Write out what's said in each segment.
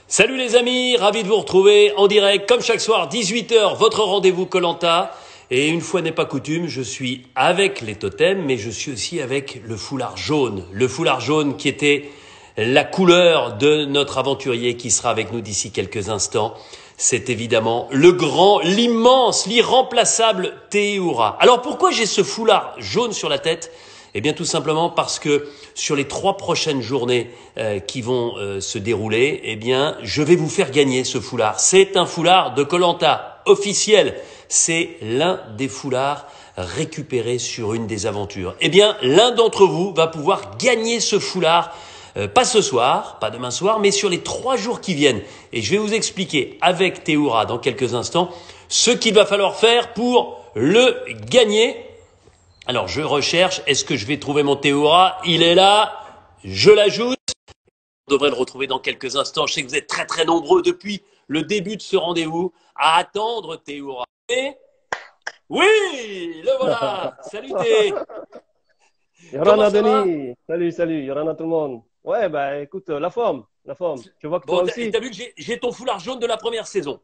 Salut les amis, ravi de vous retrouver en direct, comme chaque soir, 18 h, votre rendez-vous koh-Lanta. Et une fois n'est pas coutume, je suis avec les totems, mais je suis aussi avec le foulard jaune. Le foulard jaune qui était la couleur de notre aventurier qui sera avec nous d'ici quelques instants. C'est évidemment le grand, l'immense, l'irremplaçable Théoura. Alors pourquoi j'ai ce foulard jaune sur la tête ? Eh bien tout simplement parce que sur les 3 prochaines journées qui vont se dérouler, eh bien je vais vous faire gagner ce foulard. C'est un foulard de koh-Lanta officiel. C'est l'un des foulards récupérés sur une des aventures. Eh bien l'un d'entre vous va pouvoir gagner ce foulard. Pas ce soir, pas demain soir, mais sur les 3 jours qui viennent. Et je vais vous expliquer avec Théoura dans quelques instants ce qu'il va falloir faire pour le gagner. Alors, je recherche, est-ce que je vais trouver mon Théoura? Il est là, je l'ajoute. On devrait le retrouver dans quelques instants. Je sais que vous êtes très très nombreux depuis le début de ce rendez-vous à attendre Théoura. Et oui, le voilà. Salut Thé. Comment Yorana ça va? Denis, salut, salut, Yorana tout le monde. Ouais, bah écoute, la forme, la forme. Je vois que Bon, toi t'as aussi. vu que j'ai ton foulard jaune de la première saison.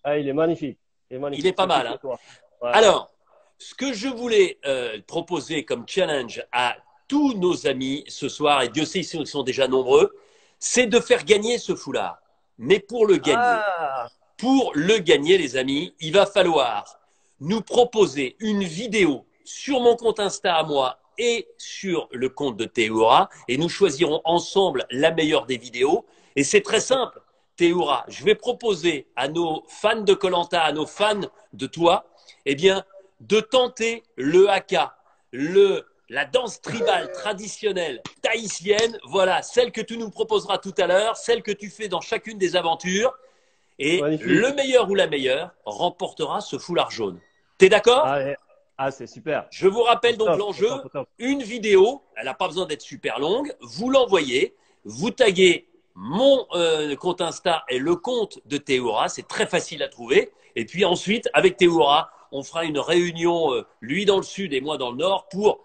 Ah, il est magnifique, il est Il est magnifique, pas surtout mal, hein? pour toi. Ouais, ouais. Alors, ce que je voulais proposer comme challenge à tous nos amis ce soir, et Dieu sait ils sont déjà nombreux, c'est de faire gagner ce foulard. Mais Ah, pour le gagner, les amis, il va falloir nous proposer une vidéo sur mon compte Insta à moi et sur le compte de Théoura, et nous choisirons ensemble la meilleure des vidéos. Et c'est très simple, Théoura. Je vais proposer à nos fans de koh-Lanta, à nos fans de toi, eh bien, de tenter le haka, la danse tribale traditionnelle tahitienne, voilà, celle que tu nous proposeras tout à l'heure, celle que tu fais dans chacune des aventures, et magnifique. le meilleur ou la meilleure remportera ce foulard jaune. T'es d'accord? Ah, ah, c'est super. Je vous rappelle Au donc top, au l'enjeu, top, au top. une vidéo, elle n'a pas besoin d'être super longue, vous l'envoyez, vous taguez mon compte Insta et le compte de Théoura, c'est très facile à trouver, et puis ensuite, avec Théoura, on fera une réunion, lui dans le sud et moi dans le nord, pour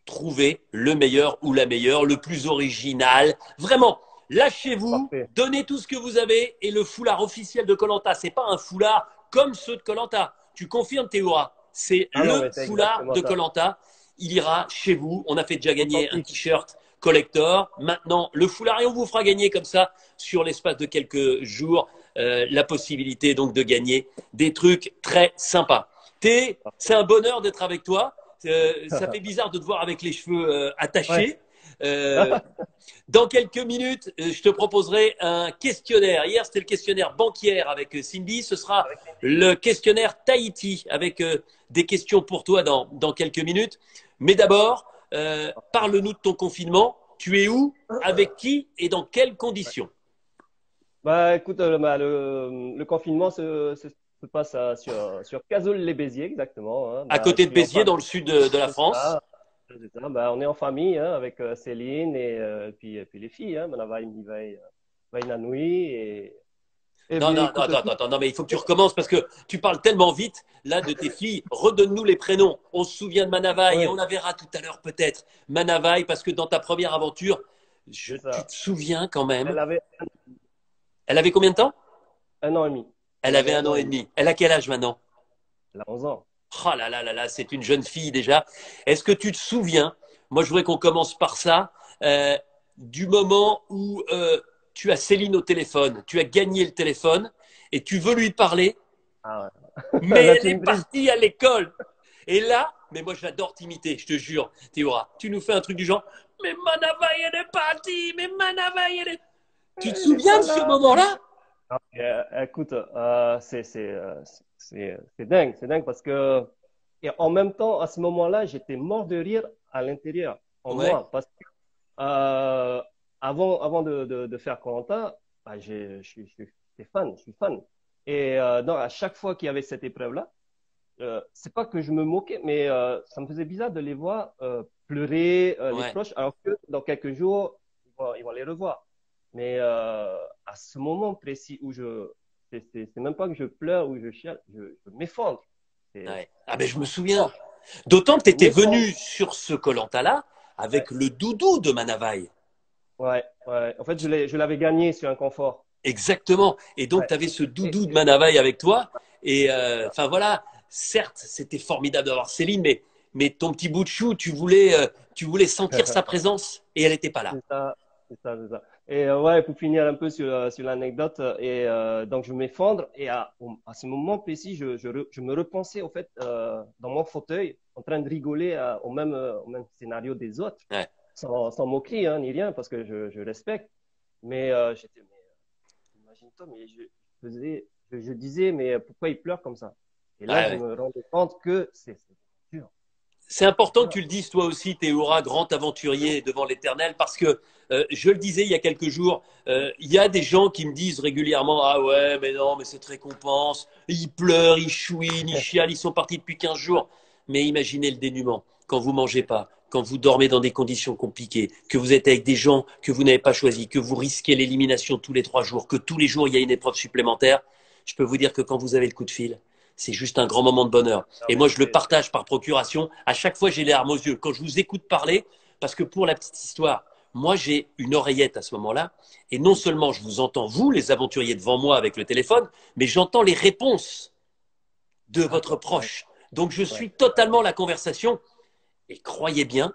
trouver le meilleur ou la meilleure, le plus original. Vraiment, lâchez-vous, Parfait. donnez tout ce que vous avez, et le foulard officiel de koh-Lanta, c'est pas un foulard comme ceux de koh-Lanta. Tu confirmes, Théoura? C'est Ah non, le mais c'est foulard exactement de ça. koh-Lanta. Il ira chez vous. On a fait déjà gagner un Authentique. t-shirt collector. Maintenant, le foulard, et on vous fera gagner comme ça, sur l'espace de quelques jours, la possibilité donc de gagner des trucs très sympas. C'est Parfait. un bonheur d'être avec toi. Ça fait bizarre de te voir avec les cheveux Ouais. attachés. Euh, dans quelques minutes, je te proposerai un questionnaire. Hier, c'était le questionnaire bancaire avec Cindy. Ce sera Avec le questionnaire Tahiti avec des questions pour toi dans quelques minutes. Mais d'abord, parle-nous de ton confinement. Tu es où? Avec qui? Et dans quelles conditions? Bah écoute, le confinement se passe sur Cazoul-les-Béziers, exactement, hein. À Bah, je côté de suis en Béziers, famille. dans le sud de la C'est France. ça. C'est ça. Bah, on est en famille hein, avec Céline et puis les filles, hein, Manavai, Mivai, Vainanoui et Non, bien non, non, écoute attends, tout. attends, non, mais il faut que tu recommences parce que tu parles tellement vite, là, de tes filles. Redonne-nous les prénoms. On se souvient de Manavai et on Ouais, la verra tout à l'heure peut-être. Manavai, parce que dans ta première aventure, c'est tu ça. te souviens quand même. Elle avait Elle avait combien de temps? 1 an et demi. Elle Elle avait avait un un an an et et demi. demi. Elle a quel âge maintenant? Elle a 11 ans. Oh là là là là, c'est une jeune fille déjà. Est-ce que tu te souviens, moi je voudrais qu'on commence par ça, euh, du moment où tu as Céline au téléphone, tu as gagné le téléphone et tu veux lui parler, Ah ouais. mais Là, elle tu est me brises. partie à l'école. Et là, mais moi j'adore t'imiter, je te jure, Théora. Tu nous fais un truc du genre, mais Manavai elle est partie, mais Manavai elle est... Tu te Elle est souviens pas de ce là. moment-là? Écoute, c'est dingue parce que et en même temps à ce moment-là j'étais mort de rire à l'intérieur en Ouais. moi parce que euh, avant de faire Koh-Lanta, bah, j'étais fan, je suis fan et donc à chaque fois qu'il y avait cette épreuve-là, c'est pas que je me moquais mais ça me faisait bizarre de les voir pleurer les Ouais. proches alors que dans quelques jours ils vont les revoir. Mais à ce moment précis où c'est même pas que je pleure ou je chiale, je m'effondre. Ouais. Ah ben je me C'est souviens. fort. D'autant que tu Je étais m'effondre. venu sur ce koh là Ouais, avec le doudou de Manavai. ouais, ouais. En fait, je l'avais gagné sur un confort. exactement. Et donc, Ouais. tu avais ce Et, doudou de Manavaille avec toi. Et enfin voilà, certes, c'était formidable d'avoir Céline, mais ton petit bout de chou, tu voulais sentir sa présence et elle n'était pas là. c'est ça, c'est ça, c'est ça. Et ouais, pour finir un peu sur l'anecdote, donc je m'effondre et à ce moment précis, je me repensais au fait dans mon fauteuil, en train de rigoler au même scénario des autres, Ouais. sans moquerie hein, ni rien, parce que je respecte. Mais imagine-toi, mais je disais, mais pourquoi il pleure comme ça? Et là, Ouais, je ouais. me rendais compte que c'est dur, C'est important que dur. tu le dises toi aussi, Théora, grand aventurier devant l'Éternel, parce que je le disais il y a quelques jours, il y a des gens qui me disent régulièrement, ah ouais, mais non, mais cette récompense, ils pleurent, ils chouinent, ils chialent, ils sont partis depuis 15 jours. Mais imaginez le dénuement, quand vous mangez pas, quand vous dormez dans des conditions compliquées, que vous êtes avec des gens que vous n'avez pas choisis, que vous risquez l'élimination tous les 3 jours, que tous les jours il y a une épreuve supplémentaire. Je peux vous dire que quand vous avez le coup de fil, c'est juste un grand moment de bonheur. Non, Et mais moi, je le partage par procuration. À chaque fois, j'ai les larmes aux yeux. Quand je vous écoute parler, parce que pour la petite histoire, moi, j'ai une oreillette à ce moment-là. Et non seulement je vous entends, vous, les aventuriers devant moi avec le téléphone, mais j'entends les réponses de votre d'accord, ouais, proche. Donc, je ouais. suis totalement la conversation. Et croyez bien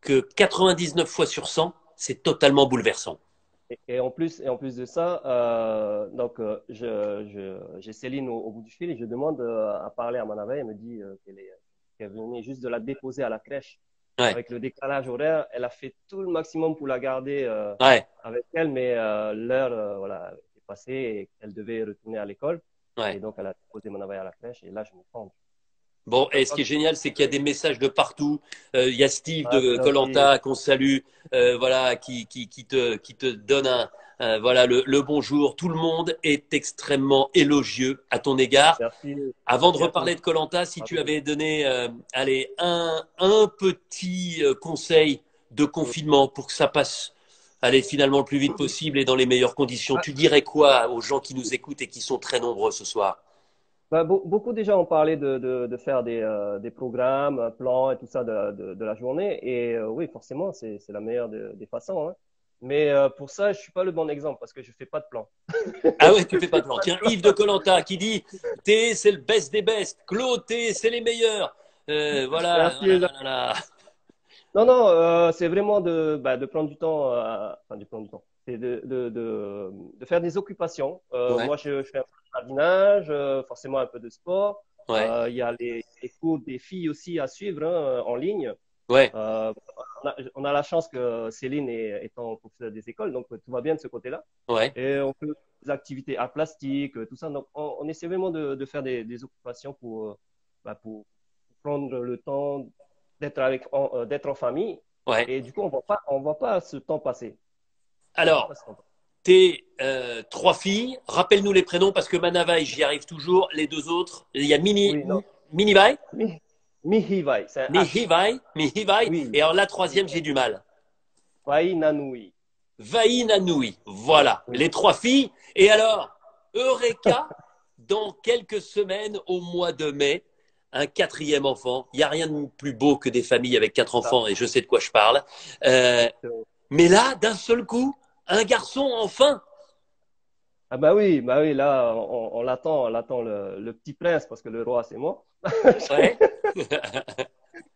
que 99 fois sur 100, c'est totalement bouleversant. Et en plus de ça, j'ai Céline au bout du fil et je demande à parler à Manavai. Elle me dit qu'elle venait juste de la déposer à la crèche. Ouais, Avec le décalage horaire, elle a fait tout le maximum pour la garder ouais, avec elle, mais l'heure voilà, est passée et elle devait retourner à l'école. Et ouais. donc, elle a déposé Manavai à la crèche et là, je me prends. Bon, Je et ce crois qui est que génial, c'est qu'il y a des messages de partout. Il y a Steve ah, c'est de gentil. Colanta qu'on salue, voilà, qui te donne voilà, le bonjour. Tout le monde est extrêmement élogieux à ton égard. Merci. Avant de Merci à tous. reparler de Colanta, si tu avais donné, allez, un petit conseil de confinement pour que ça passe, allez, finalement le plus vite possible et dans les meilleures conditions, tu dirais quoi aux gens qui nous écoutent et qui sont très nombreux ce soir? Bah, beaucoup déjà ont parlé de faire des programmes, un plan et tout ça de la journée. Et oui, forcément, c'est la meilleure des façons. Hein. Mais pour ça, je suis pas le bon exemple parce que je fais pas de plan. Ah ouais, tu Je fais pas fais de plan. pas de Tiens, plan. Yves de Colanta qui dit T, c'est le best des best. Claude, T, c'est les meilleurs. Voilà, voilà, Merci. voilà. Non, non, c'est vraiment de prendre du temps, enfin, de prendre du temps. C'est de faire des occupations. Ouais, Moi, je fais un peu de jardinage, forcément un peu de sport. ouais, Il y a les cours des filles aussi à suivre hein, en ligne. ouais, Euh, on a la chance que Céline est étant professeure des écoles, donc tout va bien de ce côté-là. ouais. Et on fait des activités à plastique, tout ça. Donc on essaie vraiment de faire des occupations pour prendre le temps d'être en famille. Ouais. Et du coup, on voit pas ce temps passer. On voit Alors, pas ce temps passer. tes trois filles, rappelle-nous les prénoms parce que Manavai, j'y arrive toujours. Les deux autres, il y a Oui, non. Minivai, Mihivai, c'est un H. Mihivai, Oui. et alors la troisième, j'ai du mal. Wainanui. Vainanoui. Voilà, Oui. les trois filles. Et alors, Eureka, dans quelques semaines, au mois de mai, un quatrième enfant. Il n'y a rien de plus beau que des familles avec quatre Ça, enfants, et je sais de quoi je parle. Euh, exactement. mais là, d'un seul coup, un garçon enfin. Ah bah oui, là, on l'attend le petit prince parce que le roi, c'est moi. Ouais.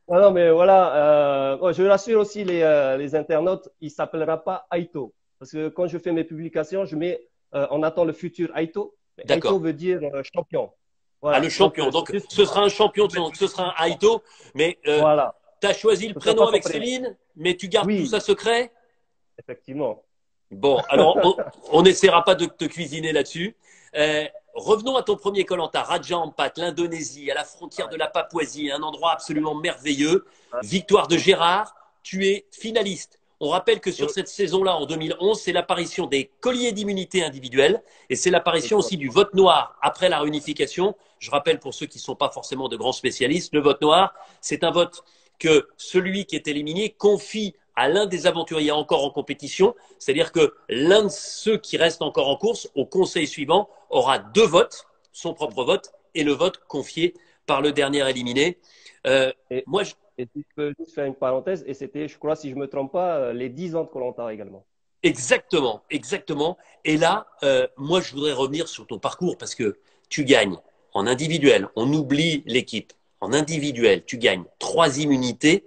Non, non, mais voilà, je rassure aussi les internautes, il s'appellera pas Aito. Parce que quand je fais mes publications, je mets, on attend le futur Aito. Mais Aito D'accord. veut dire champion. Ah, le Voilà, donc champion. c'est Donc, juste ce sera un champion, donc ce sera un Aito. Mais voilà, tu as choisi le ce ne sera prénom pas son avec prénom. Céline, mais tu gardes tout Oui, ça secret. effectivement. Bon, alors on n'essaiera pas de te cuisiner là-dessus. Euh, Revenons à ton premier Koh-Lanta, Raja Ampat, l'Indonésie, à la frontière de Ouais, la Papouasie, un endroit absolument merveilleux. ouais. Victoire de Gérard, tu es finaliste. On rappelle que sur Mm, cette saison-là, en 2011, c'est l'apparition des colliers d'immunité individuelle et c'est l'apparition aussi du vote noir après la réunification. Je rappelle pour ceux qui ne sont pas forcément de grands spécialistes, le vote noir, c'est un vote que celui qui est éliminé confie à l'un des aventuriers encore en compétition, c'est-à-dire que l'un de ceux qui restent encore en course au conseil suivant aura deux votes, son propre vote et le vote confié par le dernier éliminé. Et, Moi, je, et si je peux juste faire une parenthèse, et c'était, je crois, si je me trompe pas, les 10 ans de Koh également. Exactement, exactement. Et là, moi, je voudrais revenir sur ton parcours parce que tu gagnes en individuel. On oublie l'équipe. En individuel, tu gagnes 3 immunités,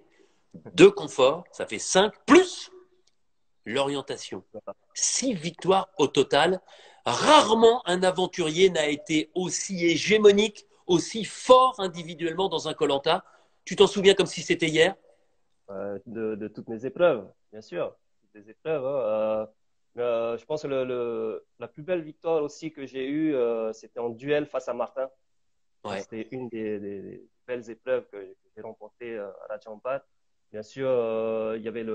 2 confort, ça fait 5, plus l'orientation. 6 victoires au total. Rarement un aventurier n'a été aussi hégémonique, aussi fort individuellement dans un Koh-Lanta. Tu t'en souviens comme si c'était hier? De toutes mes épreuves, bien sûr. Toutes les épreuves, hein. Je pense que la plus belle victoire aussi que j'ai eue, c'était en duel face à Martin. Ouais, C'était une des belles épreuves que j'ai remportées à la Champat. Bien sûr, il y avait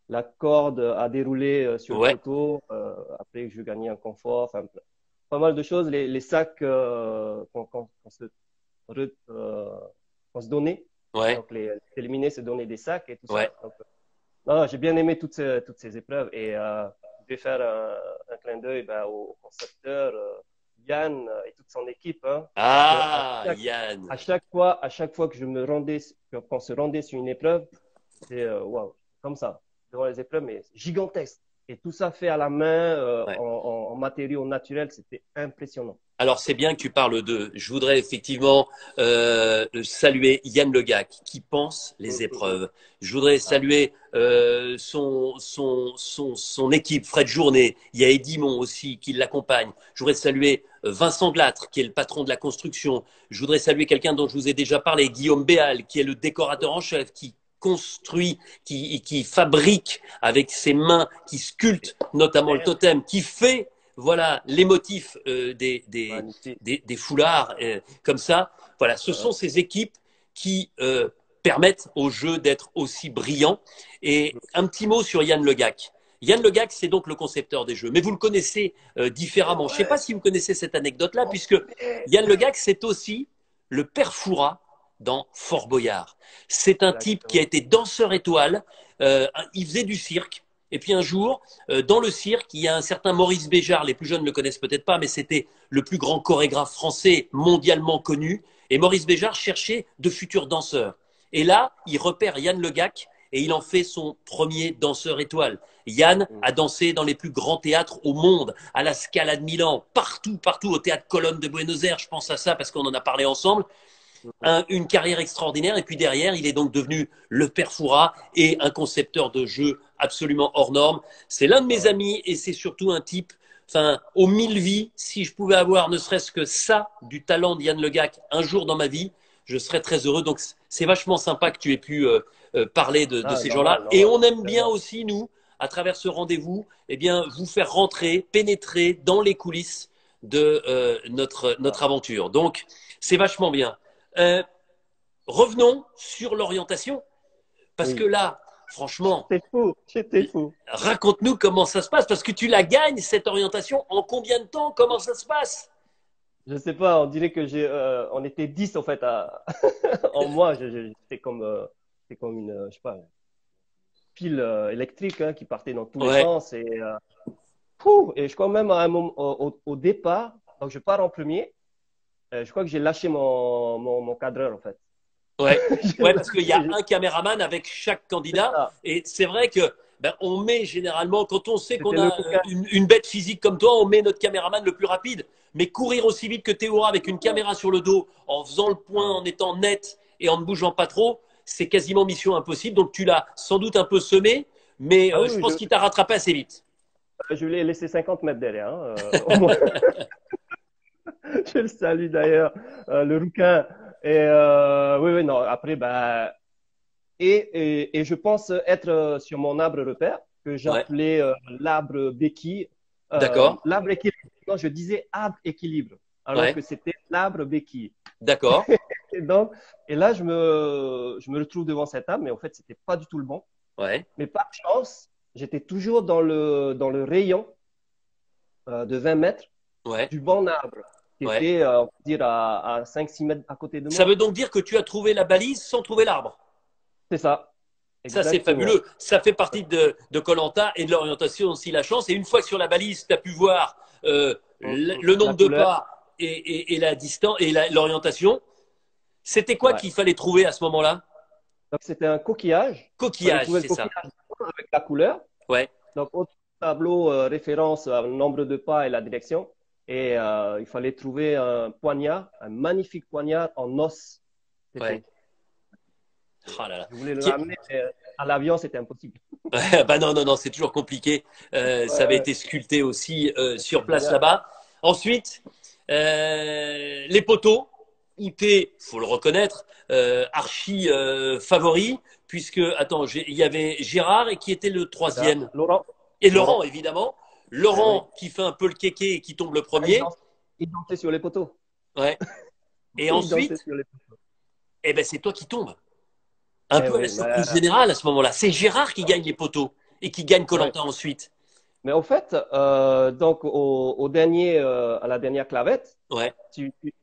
la corde à dérouler sur le ouais, poteau. Après, je gagnais un confort. Enfin, pas mal de choses. Les sacs qu'on se, qu'on se donnait. ouais, Donc, les éliminer, se donner des sacs et tout ouais. ça. Donc, non, j'ai bien aimé toutes ces épreuves. Et je vais faire un clin d'œil ben, au concepteur Yann et toute son équipe. Hein, parce que Ah, Yann. à chaque fois que je me rendais, qu'on se rendait sur une épreuve, c'était waouh, comme ça, devant les épreuves, mais gigantesque. Et tout ça fait à la main, Ouais. en matériaux naturels, c'était impressionnant. Alors, c'est bien que tu parles d'eux. Je voudrais effectivement saluer Yann Legac, qui pense les épreuves. Je voudrais Ah, saluer son équipe, Fred Journet. Il y a Edimon aussi qui l'accompagne. Je voudrais saluer Vincent Glatre, qui est le patron de la construction. Je voudrais saluer quelqu'un dont je vous ai déjà parlé, Guillaume Béal, qui est le décorateur en chef, qui construit, qui fabrique avec ses mains, qui sculpte notamment le totem, qui fait voilà les motifs magnifique. des foulards comme ça. Voilà, ce sont ces équipes qui permettent au jeu d'être aussi brillant. Et un petit mot sur Yann Legac. Yann Legac, c'est donc le concepteur des jeux, mais vous le connaissez différemment. Je ne sais pas si vous connaissez cette anecdote-là, puisque Yann Legac, c'est aussi le père Fouras dans Fort Boyard. C'est un type qui a Exactement. été danseur étoile, il faisait du cirque, et puis un jour, dans le cirque, il y a un certain Maurice Béjart, les plus jeunes ne le connaissent peut-être pas, mais c'était le plus grand chorégraphe français mondialement connu. Et Maurice Béjart cherchait de futurs danseurs. Et là, il repère Yann Legac et il en fait son premier danseur étoile. Yann a dansé dans les plus grands théâtres au monde, à la Scala de Milan, partout, partout, au théâtre Colonne de Buenos Aires, je pense à ça parce qu'on en a parlé ensemble. Une carrière extraordinaire et puis derrière, il est donc devenu le père Fouras et un concepteur de jeux absolument hors norme. C'est l'un de mes amis et c'est surtout un type, enfin, aux 1000 vies, si je pouvais avoir ne serait-ce que ça, du talent d'Yann Legac un jour dans ma vie, je serais très heureux. Donc c'est vachement sympa que tu aies pu parler de Ah, ces normal, gens-là. Et normal. on aime bien Tellement. aussi, nous, à travers ce rendez-vous, eh bien, vous faire rentrer, pénétrer dans les coulisses de notre aventure. Donc, c'est vachement bien. Euh, Revenons sur l'orientation, parce que Oui. là, franchement, J'étais fou, j'étais fou. raconte-nous comment ça se passe, parce que tu la gagnes, cette orientation, en combien de temps, comment ça se passe? Je sais pas, on dirait que on était 10 en fait en moi. C'est comme une, je sais pas, une pile électrique hein, qui partait dans tous les Ouais, sens et je crois même à un moment, au départ, donc je pars en premier. Je crois que j'ai lâché mon cadreur en fait. ouais, J'ai ouais, parce qu'il y a lâché, un caméraman avec chaque c'est candidat, ça. et c'est vrai que ben, on met généralement, quand on sait qu'on C'était le a bouquin. une bête physique comme toi, on met notre caméraman le plus rapide. Mais courir aussi vite que Théora avec une caméra sur le dos, en faisant le point, Ah, en étant net et en ne bougeant pas trop, c'est quasiment mission impossible. Donc tu l'as sans doute un peu semé, mais ah oui, je oui, pense qu'il t'a rattrapé assez vite. je l'ai laissé 50 mètres derrière. Hein, au moins. Je le salue d'ailleurs, le rouquin. Et oui, oui, non. Après, bah, et je pense être sur mon arbre repère que Ouais, j'appelais l'arbre béquille. d'accord, L'arbre équilibre. Non, je disais arbre équilibre, alors ouais, que c'était l'arbre béquille. d'accord, Et donc, et là, je me retrouve devant cet arbre, mais en fait, c'était pas du tout le bon. ouais, Mais par chance, j'étais toujours dans le rayon de 20 mètres ouais, du bon arbre, qui ouais. était, on peut dire, à 5-6 mètres à côté de Ça moi. veut donc dire que tu as trouvé la balise sans trouver l'arbre. C'est ça, Ça, c'est exactement. fabuleux. Ça fait partie de Koh-Lanta et de l'orientation aussi, la chance. Et une fois que sur la balise, tu as pu voir le La nombre de couleur, pas et la distance et l'orientation, c'était quoi ouais. qu'il fallait trouver à ce moment-là? Donc, c'était un coquillage. Il fallait Coquillage, trouver le c'est ça. coquillage avec la couleur. Ouais, Donc, tableau référence au nombre de pas et la direction. Et il fallait trouver un poignard, un magnifique poignard en os. Ouais. C'était, Oh là là. je voulais le Qui- ramener, mais à l'avion, c'était impossible. Bah non, non, non, c'est toujours compliqué. Ouais, Ça avait ouais, été sculpté aussi c'était sur place génial. là-bas. Ensuite, les poteaux, où t'es, faut le reconnaître, archi favori, puisque, attends, il y avait Gérard et qui était le Ça, troisième. Laurent, Et Laurent, Laurent, évidemment. oui. Laurent qui fait un peu le kéké et qui tombe le Ah, premier. il dansait sur les poteaux. Ouais. Et Il dansait ensuite, sur les poteaux. eh ben, c'est toi qui tombes. Un Eh peu à la oui, surprise générale à ce moment-là. C'est Gérard qui gagne les poteaux et qui gagne koh ouais. ensuite. Mais au fait, donc au dernier, à la dernière clavette, Ouais, tu, tu,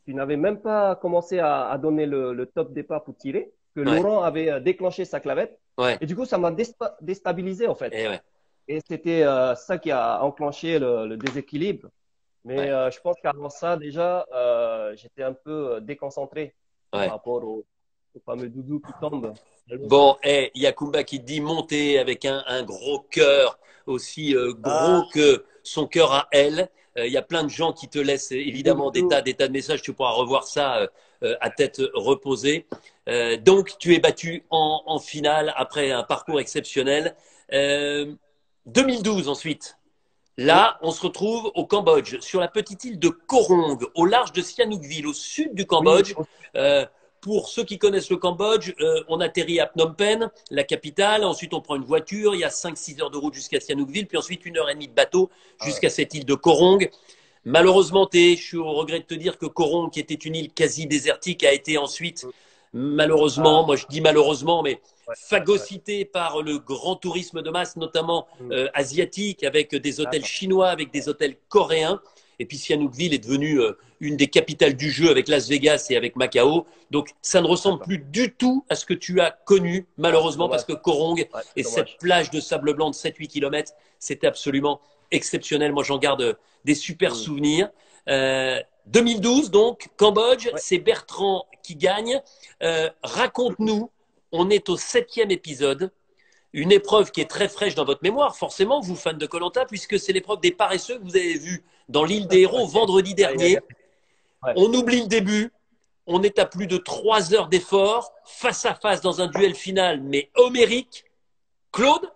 tu n'avais même pas commencé à donner le top départ pour tirer, que ouais, Laurent avait déclenché sa clavette. ouais. Et du coup, ça m'a déstabilisé en fait. Et ouais, Et c'était ça qui a enclenché le déséquilibre. Mais ouais, je pense qu'avant ça, déjà, j'étais un peu déconcentré par ouais. rapport au fameux doudou qui tombe. Bon, il y a Kumba qui te dit monter avec un gros cœur, aussi gros Ah, que son cœur à elle. Il y a plein de gens qui te laissent big évidemment two. des tas de messages. Tu pourras revoir ça à tête reposée. Donc, tu es battu en finale après un parcours exceptionnel. Euh, 2012 ensuite. Oui, Là, on se retrouve au Cambodge, sur la petite île de Koh Rong, au large de Sihanoukville, au sud du oui, Cambodge. Euh, pour ceux qui connaissent le Cambodge, on atterrit à Phnom Penh, la capitale. Ensuite, on prend une voiture. Il y a 5-6 heures de route jusqu'à Sihanoukville. Puis ensuite, 1 heure et demie de bateau ah ouais. jusqu'à cette île de Koh Rong. Malheureusement, je suis au regret de te dire que Koh Rong, qui était une île quasi désertique, a été ensuite, malheureusement, Ah, moi je dis malheureusement, mais ouais, ouais, ouais. phagocytée par le grand tourisme de masse, notamment Hmm, asiatique, avec des hôtels d'accord. chinois, avec des hôtels coréens. Et puis Sihanoukville est devenue une des capitales du jeu avec Las Vegas et avec Macao. Donc ça ne ressemble D'accord. plus du tout à ce que tu as connu, Ah, c'est malheureusement, parce dommage. que Koh Rong Ouais, et c'est cette dommage. plage de sable blanc de 7-8 kilomètres, c'était absolument exceptionnel. Moi, j'en garde des super Hmm, souvenirs. 2012, donc, Cambodge, ouais. c'est Bertrand qui gagne. Raconte-nous, on est au 7e épisode, une épreuve qui est très fraîche dans votre mémoire, forcément, vous, fans de koh puisque c'est l'épreuve des paresseux que vous avez vue dans l'île des Héros Ok. vendredi Aïe, aïe, dernier. aïe. Ouais. On oublie le début, on est à plus de 3 heures d'effort, face à face dans un duel final, mais homérique. Claude,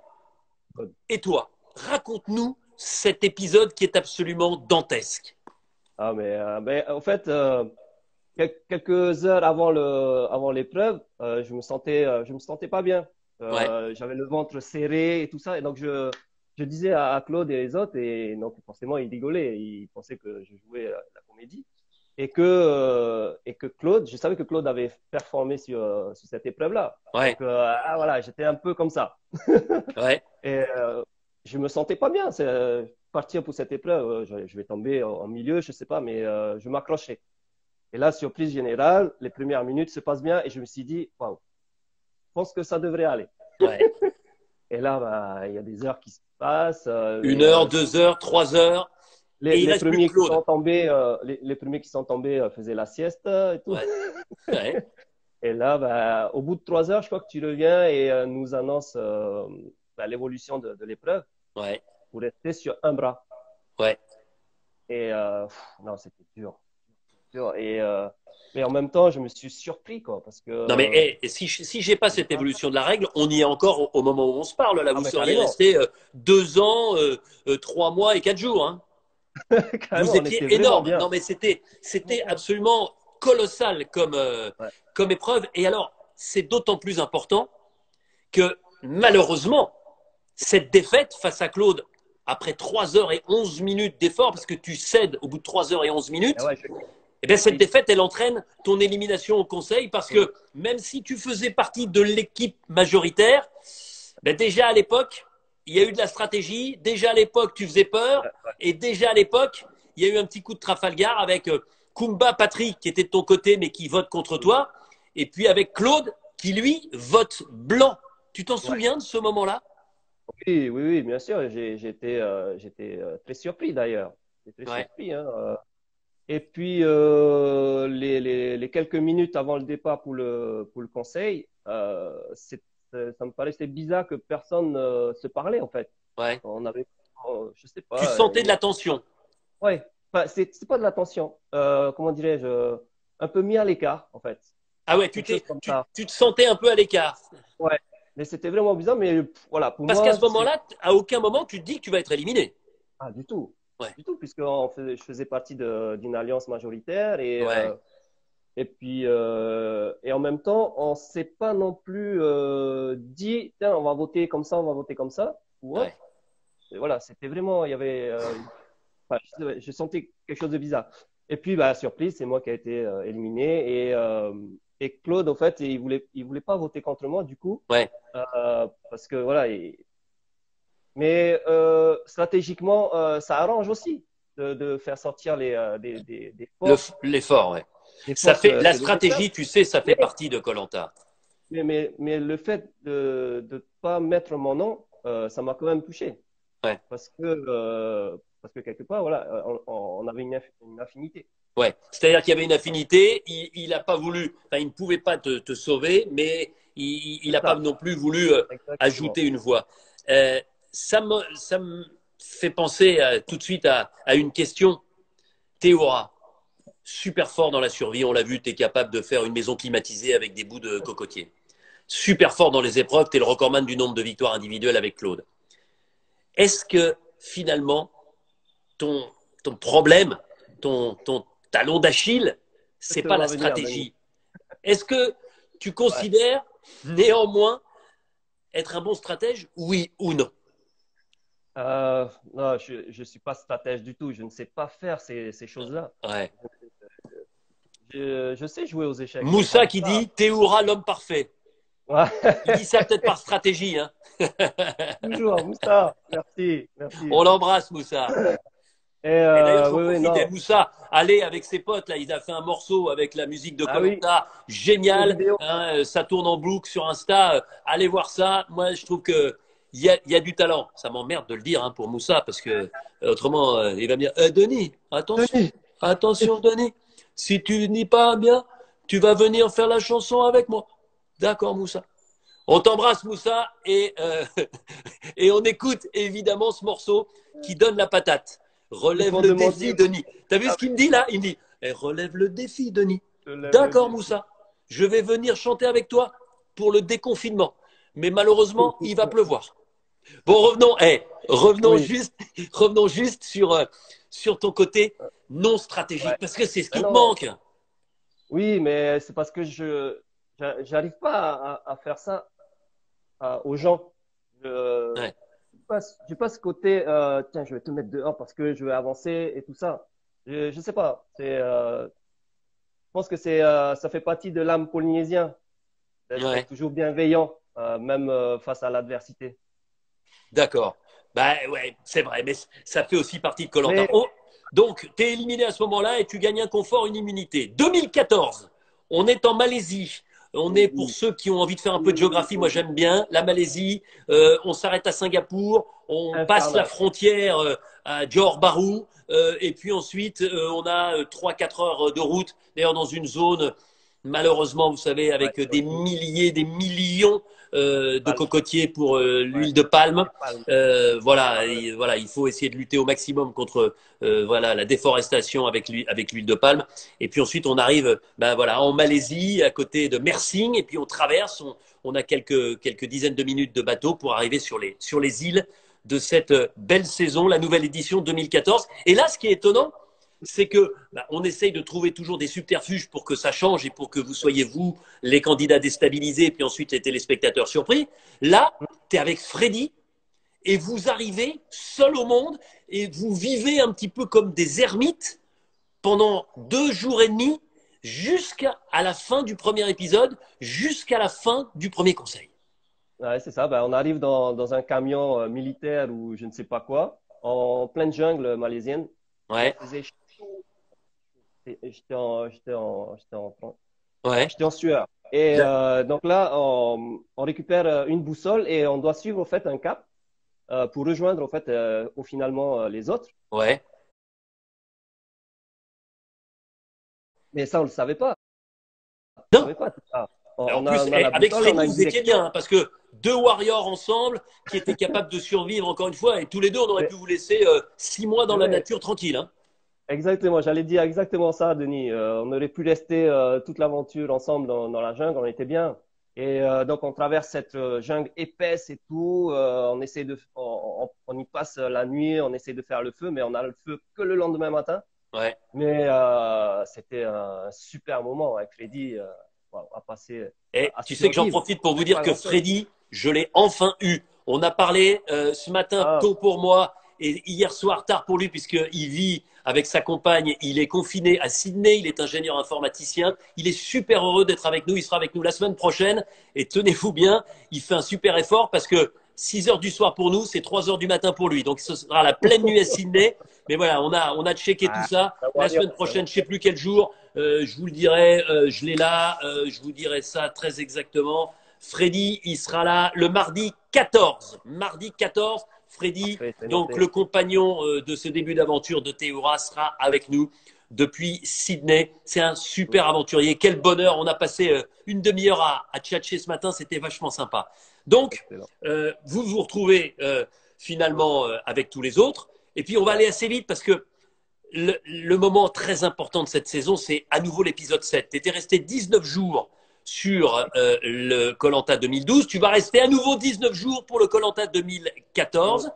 et toi, raconte-nous cet épisode qui est absolument dantesque. Ah, mais en fait, quelques heures avant l'épreuve, je me sentais pas bien. Ouais, J'avais le ventre serré et tout ça. Et donc, je disais à Claude et les autres, et donc, forcément, ils rigolaient. Ils pensaient que je jouais la comédie. Et que Claude, je savais que Claude avait performé sur cette épreuve-là. ouais, Donc, voilà, j'étais un peu comme ça. ouais, Et je me sentais pas bien. C'est partir pour cette épreuve. Je vais tomber en milieu, je sais pas, mais je m'accrochais. Et là, surprise générale, les premières minutes se passent bien et je me suis dit, waouh, je pense que ça devrait aller. ouais. Et là, bah, il y a des heures qui se passent. 1 heure, 2 heures, 3 heures, et il Les reste plus que premiers qui Claude. sont tombés, les premiers qui sont tombés faisaient la sieste et tout. Ouais, ouais, Et là, bah, au bout de 3 heures, je crois que tu reviens et nous annonce bah, l'évolution de l'épreuve ouais, pour rester sur un bras. ouais. Et non, c'était dur, dur. Et mais en même temps, je me suis surpris quoi, parce que Non mais si j'ai pas cette évolution de la règle, on y est encore au moment où on se parle. Là, ah vous mais seriez carrément, resté 2 ans, 3 mois et 4 jours. Hein. carrément, Vous on était étiez vraiment énorme. bien. Non mais c'était absolument colossal Ouais. comme épreuve. Et alors, c'est d'autant plus important que malheureusement, cette défaite face à Claude, après 3 heures et 11 minutes d'effort, parce que tu cèdes au bout de 3 heures et 11 Et minutes, ouais, eh bien, cette quitte. défaite, elle entraîne ton élimination au conseil, parce Mm. que même si tu faisais partie de l'équipe majoritaire, ben déjà à l'époque, il y a eu de la stratégie, déjà à l'époque, tu faisais peur, Ouais, ouais. et déjà à l'époque, il y a eu un petit coup de Trafalgar avec Kumba Patrick, qui était de ton côté, mais qui vote contre Mm. toi, et puis avec Claude, qui lui vote blanc. Tu t'en Ouais. souviens de ce moment-là? Oui, oui, oui, bien sûr. J'étais très surpris d'ailleurs. J'étais très Ouais, surpris, hein. Et puis les quelques minutes avant le départ pour le conseil, ça me paraissait bizarre que personne se parlait en fait. Ouais. On avait, je sais Tu pas, sentais de la tension. ouais, enfin, c'est pas de la tension. Comment dirais-je, un peu mis à l'écart, en fait. Ah ouais, Quelque chose comme ça. tu te sentais un peu à l'écart. Ouais. Mais c'était vraiment bizarre, mais voilà, pour Parce qu'à moi, ce c'est moment-là, à aucun moment, tu te dis que tu vas être éliminé. ah, du tout. Ouais. Du tout, puisque je faisais partie d'une alliance majoritaire Ouais. et puis et en même temps, on s'est pas non plus dit, tiens, on va voter comme ça, on va voter comme ça ou Ouais. autre. Et voilà, c'était vraiment, il y avait, enfin, je sentais quelque chose de bizarre. Et puis, bah, surprise, c'est moi qui ai été éliminé et Claude, en fait, il voulait pas voter contre moi, du coup, Ouais. parce que voilà, mais stratégiquement, ça arrange aussi de faire sortir Les forts, ouais. des Ça forces fait, la que les esclaves. stratégie, tu sais, ça fait Mais, partie de koh. mais le fait de ne pas mettre mon nom, ça m'a quand même touché. Ouais. Parce que quelque part, voilà, on avait une affinité. Ouais. C'est-à-dire qu'il y avait une affinité, il a pas voulu, enfin, il ne pouvait pas te sauver, mais il C'est n'a pas ça, non plus voulu exactement. ajouter une voix. Ça me fait penser tout de suite à une question. Théora, super fort dans la survie, on l'a vu, tu es capable de faire une maison climatisée avec des bouts de cocotier. Super fort dans les épreuves, tu es le recordman du nombre de victoires individuelles avec Claude. Est-ce que finalement, ton, ton problème, ton talon d'Achille, c'est Ça pas va la venir, Denis. stratégie? Est-ce que tu Ouais. considères néanmoins être un bon stratège, oui ou non? Non, je suis pas stratège du tout. Je ne sais pas faire ces choses-là. Ouais. Je sais jouer aux échecs, mais Moussa pas qui ça. dit Théoura l'homme parfait. Ouais. Il dit ça peut-être par stratégie. Hein. Toujours, Moussa. Merci, merci. On l'embrasse, Moussa. Et Et d'ailleurs, j'en oui, oui, profite, et non. Moussa, allez avec ses potes, là, il a fait un morceau avec la musique de koh, Ah oui, une génial, vidéo. hein, ça tourne en boucle sur Insta, allez voir ça. Moi, je trouve que il y a du talent. Ça m'emmerde de le dire hein, pour Moussa, parce que autrement, il va me dire, Denis, attention, Denis. attention, Denis, si tu n'y pas bien, tu vas venir faire la chanson avec moi. D'accord, Moussa. On t'embrasse, Moussa, et on écoute évidemment ce morceau qui donne la patate. Ils Relève vont le demander défi, Denis. T'as vu ce qu'il avec me dit là? Il me dit relève le défi, Denis. je lève le D'accord, défi. Moussa. Je vais venir chanter avec toi pour le déconfinement. Mais malheureusement, il va pleuvoir. Bon, Oui, revenons juste sur ton côté non ouais. stratégique, parce que c'est ce Mais qui te non, manque. oui, mais c'est parce que j'arrive pas à faire ça aux gens. Je, Ouais, j'ai pas ce côté, tiens, je vais te mettre dehors parce que je vais avancer et tout ça. Je sais pas. Je pense que ça fait partie de l'âme polynésien d'être ouais, toujours bienveillant, même face à l'adversité. d'accord. Bah ouais, c'est vrai, mais ça fait aussi partie de koh. Mais Donc, tu es éliminé à ce moment-là et tu gagnes un confort, une immunité. 2014, on est en Malaisie. On est pour oui, ceux qui ont envie de faire un peu de oui, géographie, moi oui, j'aime bien la Malaisie. On s'arrête à Singapour, on passe la infernal. frontière à Johor Bahru, et puis ensuite on a 3-4 heures de route. D'ailleurs dans une zone, malheureusement, vous savez, Ouais, avec des oui, milliers, des millions de palme, cocotiers pour ouais, l'huile de palme. les palmes, Voilà, palmes. voilà, il faut essayer de lutter au maximum contre voilà la déforestation avec l'huile de palme. Et puis ensuite, on arrive ben voilà en Malaisie, à côté de Mersing, et puis on traverse. On a quelques dizaines de minutes de bateau pour arriver sur les îles de cette belle saison, la nouvelle édition 2014. Et là, ce qui est étonnant, c'est que bah, on essaye de trouver toujours des subterfuges pour que ça change et pour que vous soyez vous les candidats déstabilisés, puis ensuite les téléspectateurs surpris. Là, tu es avec Freddy et vous arrivez seul au monde et vous vivez un petit peu comme des ermites pendant 2 jours et demi jusqu'à la fin du premier épisode, jusqu'à la fin du premier conseil. Ouais, c'est ça. Ben, on arrive dans un camion militaire ou je ne sais pas quoi, en pleine jungle malaisienne. Il Ouais, faisait chaud. ouais, J'étais en sueur. Et donc là, on récupère une boussole et on doit suivre en fait un cap pour rejoindre en fait finalement les autres. ouais. Mais ça, on le savait pas. On Non, savait pas tout ça. En plus, on a la avec boussole, on a Freddy, une vous étiez direction. bien, hein, parce que deux warriors ensemble qui étaient capables de survivre encore une fois, et tous les deux, on aurait Mais, pu vous laisser 6 mois dans la ouais, nature tranquille. Hein. exactement, j'allais dire exactement ça, Denis. On aurait pu rester toute l'aventure ensemble dans la jungle, on était bien. Et donc on traverse cette jungle épaisse et tout. On y passe la nuit, on essaie de faire le feu, mais on a le feu que le lendemain matin. Ouais. Mais c'était un super moment avec Freddy. On a passé Et à tu sais que j'en survivre profite pour vous avec dire pas que grand-chose. Freddy, je l'ai enfin eu. On a parlé ce matin Ah, tôt pour moi et hier soir tard pour lui puisqu'il vit avec sa compagne. Il est confiné à Sydney. Il est ingénieur informaticien. Il est super heureux d'être avec nous. Il sera avec nous la semaine prochaine. Et tenez-vous bien, il fait un super effort parce que 6 heures du soir pour nous, c'est 3 heures du matin pour lui. Donc ce sera la pleine nuit à Sydney. Mais voilà, on a checké tout ah, ça. la La Warrior, semaine prochaine, je sais plus quel jour. Je vous le dirai, je l'ai là, je vous dirai ça très exactement. Freddy, il sera là le mardi 14. Mardi 14, Freddy, parfait, c'est donc noté. le compagnon de ce début d'aventure de Théoura, sera avec nous depuis Sydney. C'est un super aventurier. Quel bonheur. On a passé une demi-heure à tchatcher ce matin. C'était vachement sympa. Donc, Excellent. vous vous retrouvez finalement avec tous les autres. Et puis, on va aller assez vite parce que le moment très important de cette saison, c'est à nouveau l'épisode 7. Tu étais resté 19 jours sur le Koh-Lanta 2012. Tu vas rester à nouveau 19 jours pour le Koh-Lanta Mm. 2014.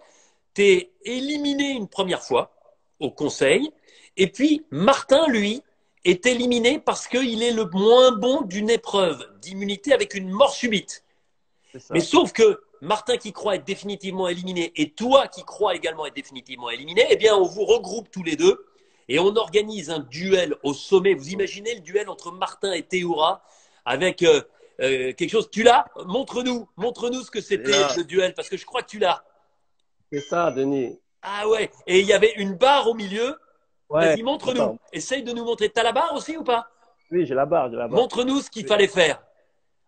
Tu es éliminé une première fois au conseil. Et puis, Martin, lui, est éliminé parce qu'il est le moins bon d'une épreuve d'immunité avec une mort subite. C'est Mais ça. sauf que Martin qui croit être définitivement éliminé et toi qui crois également être définitivement éliminé, eh bien, on vous regroupe tous les deux et on organise un duel au sommet. Vous Mm. imaginez le duel entre Martin et Théoura avec quelque chose. Tu l'as? Montre-nous ce que Et c'était là, le duel parce que je crois que tu l'as. c'est ça, Denis. Ah ouais. Et il y avait une barre au milieu. Ouais, Vas-y, montre-nous. attends. Essaye de nous montrer. T'as la barre aussi ou pas? Oui, j'ai la barre, j'ai la barre. Montre-nous ce qu'il Oui. fallait faire.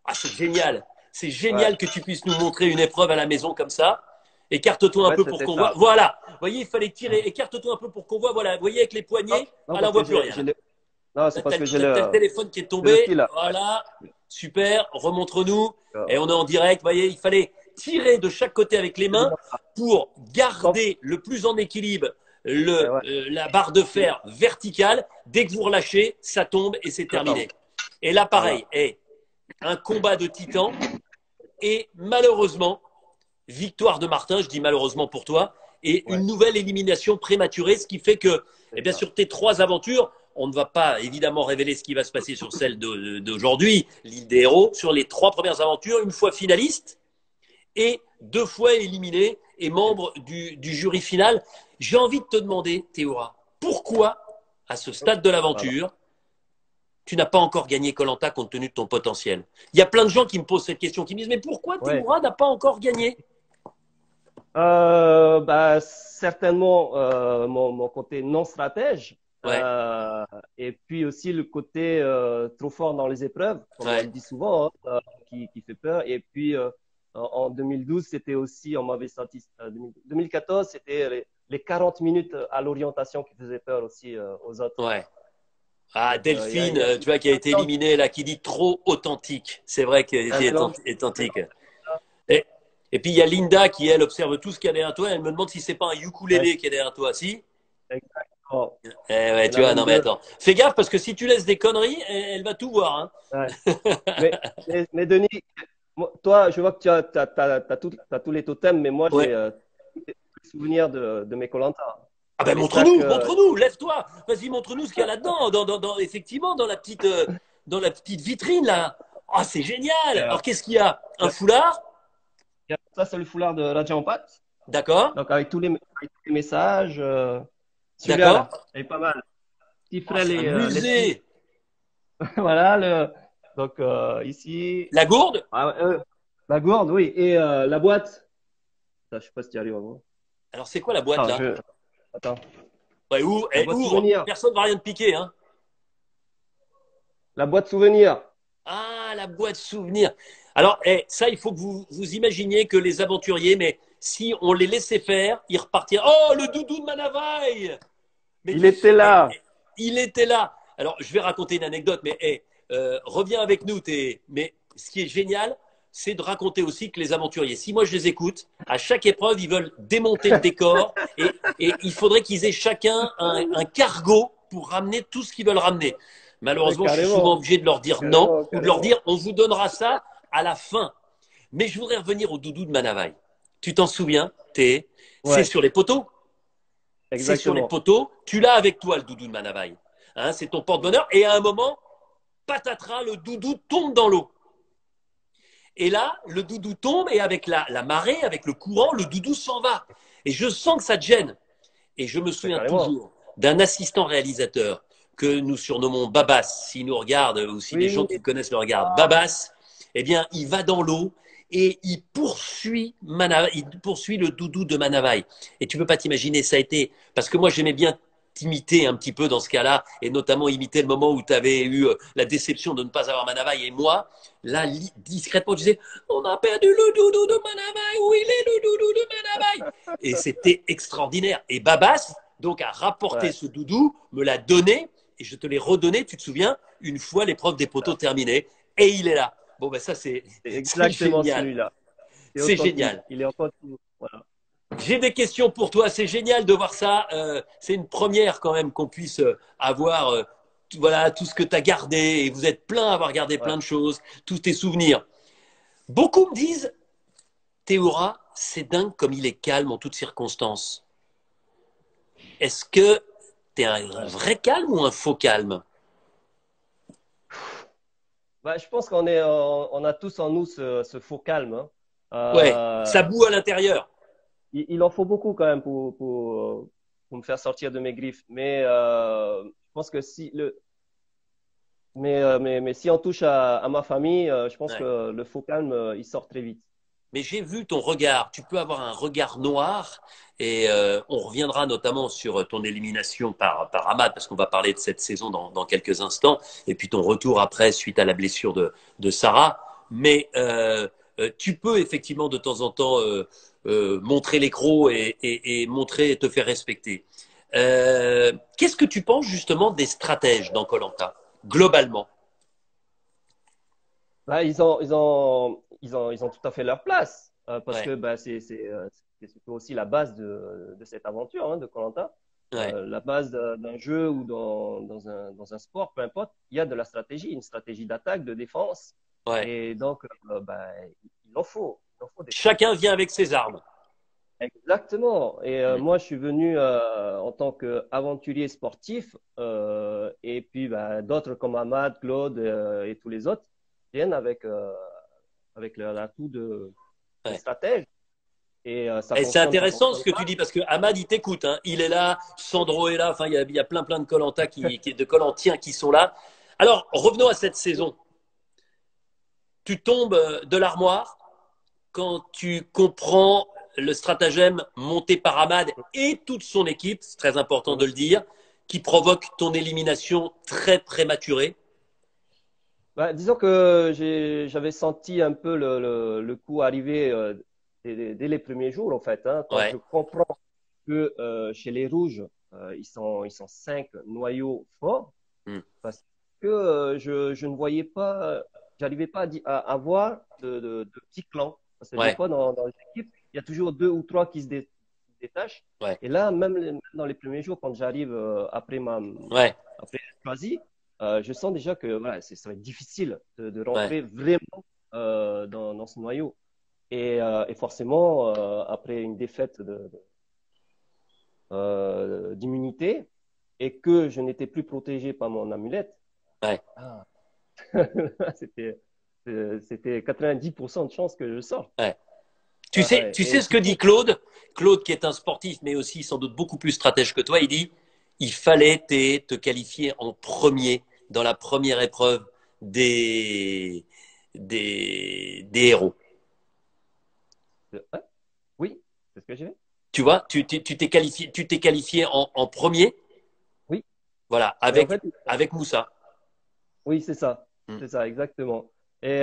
Ah, c'est génial. C'est Ouais, génial que tu puisses nous montrer une épreuve à la maison comme ça. Écarte-toi un ouais, peu pour c'était qu'on voit. ça. Voilà. Vous voyez, il fallait tirer. Écarte-toi un peu pour qu'on voit. Voilà. Vous voyez, avec les Non, poignets, non, ah là, parce on que voit plus rien. Là. non, c'est Là, parce t'as, que t'as le téléphone qui est j'ai le tombé. fil là. Voilà. Super. Remontre-nous. Et Euh, on est en direct. Vous voyez, il fallait tirer de chaque côté avec les mains pour Stop. garder le plus en équilibre Ouais. la barre de fer verticale. Dès que vous relâchez, ça tombe et c'est Ça tombe. terminé. Et là, Voilà. pareil, un combat de titans. Et malheureusement, victoire de Martin, je dis malheureusement pour toi, et Ouais, une nouvelle élimination prématurée, ce qui fait que, eh c'est bien, ça. sur tes 3 aventures, on ne va pas évidemment révéler ce qui va se passer sur celle d'aujourd'hui, l'île des héros. Sur les 3 premières aventures, une fois finaliste et 2 fois éliminé et membre du jury final. J'ai envie de te demander, Théora, pourquoi, à ce stade de Voilà. l'aventure, tu n'as pas encore gagné Koh Lanta compte tenu de ton potentiel? Il y a plein de gens qui me posent cette question, qui me disent, mais pourquoi Ouais. Théora n'a pas encore gagné? Bah, certainement mon côté non stratège Ouais, et puis aussi le côté trop fort dans les épreuves, comme on le ouais. dit souvent, hein, qui fait peur. Et puis en 2012, c'était aussi, on m'avait sorti, 2014, c'était les 40 minutes à l'orientation qui faisaient peur aussi aux autres. Ouais. Ah, Donc Delphine, il tu vois, qui a été éliminée là, qui dit trop authentique. C'est vrai qu'elle un était mélange. authentique. Et, et puis il y a Linda qui, elle, observe tout ce qu'il y a derrière toi. Elle me demande si c'est pas un Ouais, ukulélé qui est derrière toi. Si? exactement. Ouais, Il y en tu a vois, même non, mais deux. attends. Fais gaffe parce que si tu laisses des conneries, elle va tout voir. Hein. Ouais. Mais Denis, toi, je vois que t'as tous les totems, mais moi, j'ai Ouais. tous les souvenirs de mes koh. Ah ben Les sacs, montre-nous, lève-toi. Vas-y, montre-nous ce qu'il y a là-dedans. Effectivement, dans la petite vitrine là. Ah, c'est génial. euh, Alors, qu'est-ce qu'il y a? Un foulard? ça, c'est le foulard de Raja Ampat. D'accord. Donc, avec tous les messages, celui-là, D'accord. là, il est pas mal. Petit Oh, frère, c'est un les skis. musée. Voilà, donc ici, La gourde? ah, la gourde, oui, et la boîte. Ça, je sais pas si tu arrives à voir. Alors, c'est quoi la boîte Attends, là? attends. Ouais, ouvre, La boîte ouvre. souvenir. Personne ne va rien te piquer, hein. La boîte souvenir. Ah, la boîte souvenir. Alors, ça, il faut que vous imaginiez que les aventuriers, mais si on les laissait faire, ils repartiraient. Oh, le doudou de Manavaille! Mais Il était là. il était là. Alors, je vais raconter une anecdote, mais reviens avec nous. Mais ce qui est génial, c'est de raconter aussi que les aventuriers, si moi je les écoute, à chaque épreuve, ils veulent démonter le décor et il faudrait qu'ils aient chacun un cargo pour ramener tout ce qu'ils veulent ramener. Mais Malheureusement, je suis souvent carrément, obligé de leur dire non carrément, ou de leur carrément. dire on vous donnera ça à la fin. Mais je voudrais revenir au doudou de Manavai. Tu t'en souviens, c'est Ouais, sur les poteaux. C'est sur les exactement. poteaux. Tu l'as avec toi, le doudou de Manavai. Hein, c'est ton porte-bonheur. Et à un moment, patatras, le doudou tombe dans l'eau. Et là, le doudou tombe et avec la marée, avec le courant, le doudou s'en va. Et je sens que ça te gêne. Et je me Mais souviens carrément. toujours d'un assistant réalisateur que nous surnommons Babas, s'il nous regarde, ou si des gens Oui, qui le connaissent le regardent. Babas, eh bien, il va dans l'eau et il poursuit le doudou de Manavai. Et tu peux pas t'imaginer, ça a été, parce que moi j'aimais bien t'imiter un petit peu dans ce cas-là, et notamment imiter le moment où tu avais eu la déception de ne pas avoir Manavai. Et moi, là, discrètement, je disais, on a perdu le doudou de Manavai, où il est le doudou de Manavai? Et c'était extraordinaire. Et Babas, donc, a rapporté ouais, ce doudou, me l'a donné, et je te l'ai redonné, tu te souviens, une fois l'épreuve des poteaux terminée, et il est là. Bon, ben ça, c'est c'est c'est exactement génial. celui-là. C'est C'est authentique. génial. Il est authentique. Voilà. J'ai des questions pour toi. C'est génial de voir ça. C'est une première quand même qu'on puisse avoir voilà, tout ce que tu as gardé. Et vous êtes plein à avoir gardé Ouais. plein de choses, tous tes souvenirs. Beaucoup me disent, Théora, c'est dingue comme il est calme en toutes circonstances. Est-ce que tu es un Ouais. vrai calme ou un faux calme? Bah, je pense on a tous en nous ce faux calme, hein. Ouais, Euh, ça boue à l'intérieur. il en faut beaucoup quand même pour me faire sortir de mes griffes. Mais je pense que mais si on touche à ma famille, je pense Ouais. que le faux calme, il sort très vite. Mais j'ai vu ton regard. Tu peux avoir un regard noir et on reviendra notamment sur ton élimination par Ahmad parce qu'on va parler de cette saison dans quelques instants et puis ton retour après suite à la blessure de Sarah. Mais tu peux effectivement de temps en temps montrer les crocs et montrer et te faire respecter. Qu'est-ce que tu penses justement des stratèges dans koh globalement? Bah, ils ont tout à fait leur place parce Ouais, que bah, c'est surtout aussi la base de cette aventure hein, de koh. ouais, La base d'un jeu ou dans un sport, peu importe, il y a de la stratégie, une stratégie d'attaque, de défense. ouais. Et donc, bah, il en faut. Il en faut des Chacun stratèges. vient avec ses armes. Exactement. Et Mm. moi, je suis venu en tant qu'aventurier sportif. Et puis, bah, d'autres comme Ahmad, Claude et tous les autres viennent avec l'atout de Ouais. stratège. Et Et c'est ça intéressant ce fonctionne que tu pas. dis parce que Ahmad il t'écoute, hein. Il est là, Sandro est là, enfin il y a plein de Colanta de Colantiens qui sont là. Alors revenons à cette saison. Tu tombes de l'armoire quand tu comprends le stratagème monté par Ahmad et toute son équipe, c'est très important de Mhm. le dire, qui provoque ton élimination très prématurée. Bah, disons que j'avais senti un peu le coup arriver dès les premiers jours, en fait, hein, quand je Ouais, comprends que chez les Rouges, ils sont 5 noyaux forts, mm. parce que je ne voyais pas, j'arrivais pas à voir de petits clans. Parce que des Ouais, fois, dans les équipes, il y a toujours 2 ou 3 qui se détachent. ouais, Et là, même dans les premiers jours, quand j'arrive ouais, après être choisi, je sens déjà que voilà, ça va être difficile de ouais. rentrer vraiment dans ce noyau. Et forcément, après une défaite d'immunité et que je n'étais plus protégé par mon amulette, Ouais. ah, c'était, c'était 90% de chances que je sorte. Ouais. Ouais, Tu et sais ce du que dit coup, Claude? Claude, qui est un sportif, mais aussi sans doute beaucoup plus stratège que toi, il dit il fallait te qualifier en premier dans la première épreuve des, des héros. ouais, oui, c'est ce que j'ai fait. Tu vois, tu t'es qualifié en premier, Oui, voilà, mais en fait, avec Moussa. oui, Mm. c'est ça, exactement. Et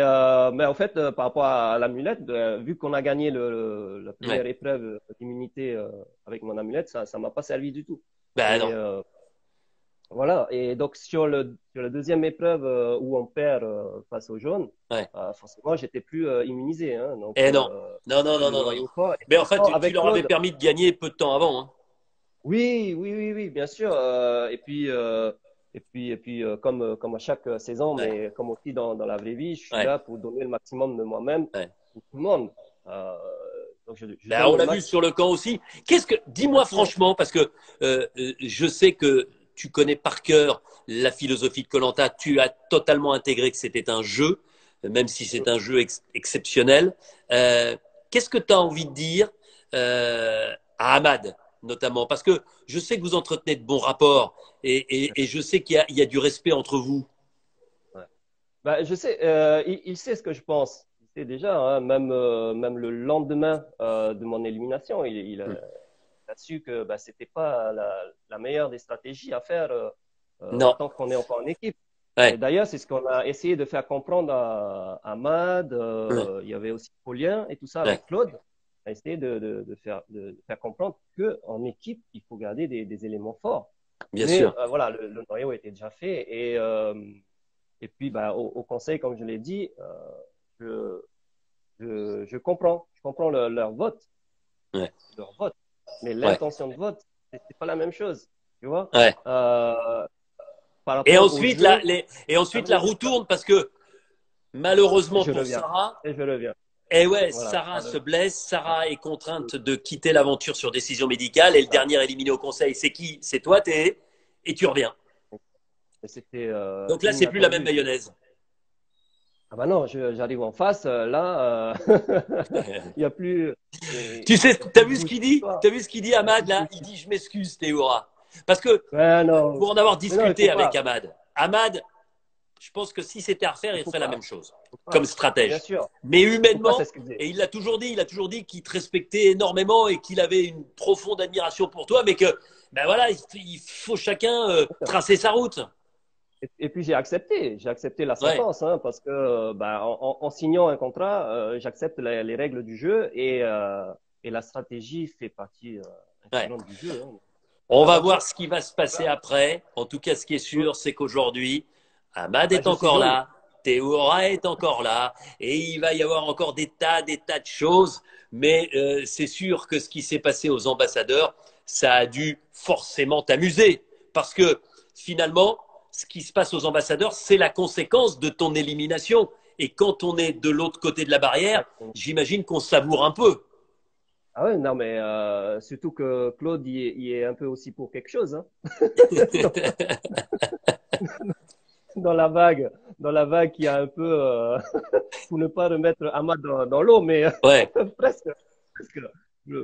mais en fait, par rapport à l'amulette, vu qu'on a gagné la Ouais. première épreuve d'immunité avec mon amulette, ça m'a pas servi du tout. Ben Et non. Voilà. Et donc, sur la deuxième épreuve où on perd face aux jaunes, Ouais. forcément, j'étais plus immunisé. Hein. Donc, Eh non. Non, non, non, le non, non, non. noyau fort. Et Mais enfin, pourtant, tu avec leur avais Claude, permis de gagner peu de temps avant, hein. oui, oui, oui, oui, bien sûr. Comme à chaque saison, Ouais, mais comme aussi dans la vraie vie, je suis ouais, là pour donner le maximum de moi-même ouais. pour tout le monde. Euh, donc, je Ben, donne on le l'a vu max. sur le camp aussi. Dis-moi Exactement. franchement, parce que je sais que tu connais par cœur la philosophie de koh. Tu as totalement intégré que c'était un jeu, même si c'est un jeu exceptionnel. Euh, Qu'est-ce que tu as envie de dire à Ahmad, notamment? Parce que je sais que vous entretenez de bons rapports et je sais il y a du respect entre vous. Ouais. Bah, je sais, il sait ce que je pense. Il sait déjà, hein, même le lendemain de mon élimination, Hmm. a su que bah, c'était pas la meilleure des stratégies à faire Non, tant qu'on est encore en équipe. Et ouais, d'ailleurs, c'est ce qu'on a essayé de faire comprendre à Ahmad. ouais, Il y avait aussi Paulien et tout ça ouais, avec Claude. On a essayé de faire comprendre que en équipe, il faut garder des éléments forts. bien Mais sûr. voilà, le noyau était déjà fait. Et puis, bah, au conseil, comme je l'ai dit, je comprends leur vote, Ouais, leur vote. Mais ouais, l'intention de vote, c'est pas la même chose. Tu vois? ouais. Euh, Par rapport au jeu, Et la ensuite, la vraie roue question, tourne parce que malheureusement je pour reviens. Sarah, Et je reviens. eh ouais, Voilà. Sarah se blesse, Sarah est contrainte de quitter l'aventure sur décision médicale et le Ça. dernier éliminé au conseil, c'est qui? C'est toi, et tu reviens. Et c'était Donc là, c'est plus la même inattendu. mayonnaise. Ah bah non, j'arrive en face, là, il y a plus, Tu sais, il y a plus t'as de vu ce bouche. qu'il dit? T'as vu ce qu'il dit, Il y a plus Ahmad, de là? bouche. Il dit, je m'excuse, Théora. Parce que, Ouais, non. pour en avoir Mais non, il faut discuté avec pas. Ahmad, Ahmad, je pense que si c'était à refaire, Il il faut ferait la pas. même chose, Il faut comme pas. Bien stratège. sûr. Mais Il faut pas humainement, s'excuser. et il a toujours dit qu'il te respectait énormément et qu'il avait une profonde admiration pour toi, mais que, ben voilà, il faut chacun tracer sa route. Et puis j'ai accepté la Ouais, sentence, hein, parce que bah, en signant un contrat, j'accepte les règles du jeu et la stratégie fait partie ouais. intégrante du jeu. Hein. On Ça va va de voir soi. ce qui va se passer après. En tout cas, ce qui est Mm. sûr, c'est qu'aujourd'hui, Ahmad Bah, est je suis encore jaune. là, Théora est encore là, et il va y avoir encore des tas de choses. Mais c'est sûr que ce qui s'est passé aux ambassadeurs, ça a dû forcément t'amuser. Parce que finalement, ce qui se passe aux ambassadeurs, c'est la conséquence de ton élimination. Et quand on est de l'autre côté de la barrière, Exactement. j'imagine qu'on savoure un peu. Ah ouais, non, mais surtout que Claude y est un peu aussi pour quelque chose. Hein. Dans, dans la vague, dans la vague qui a un peu, pour ne pas remettre Ahmad dans l'eau, mais Ouais. presque, presque,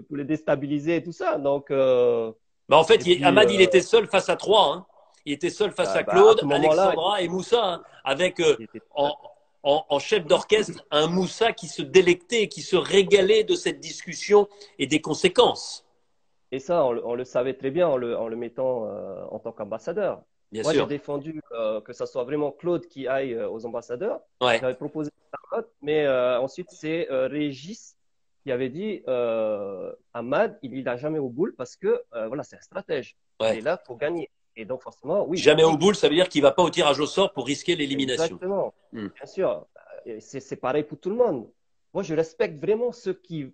pour les déstabiliser et tout ça. Donc, Bah en fait, et puis, Ahmad, il était seul face à trois, hein. Il était seul face à à Claude, ce moment-là, Alexandra et Moussa, hein, avec il était tout seul. en, en chef d'orchestre un Moussa qui se délectait, qui se régalait de cette discussion et des conséquences. Et ça, on le savait très bien en le mettant en tant qu'ambassadeur. Bien Moi, j'ai sûr. défendu que ça soit vraiment Claude qui aille aux ambassadeurs. Ouais, J'avais proposé Charlotte, mais ensuite, c'est Régis qui avait dit Ahmad, il n'a jamais au boule parce que voilà, c'est un stratège. Il ouais. est là pour gagner. Et donc, forcément, oui, Jamais au logique. boule, ça veut dire qu'il va pas au tirage au sort pour risquer l'élimination. Exactement. Hmm. Bien sûr. C'est pareil pour tout le monde. Moi, je respecte vraiment ceux qui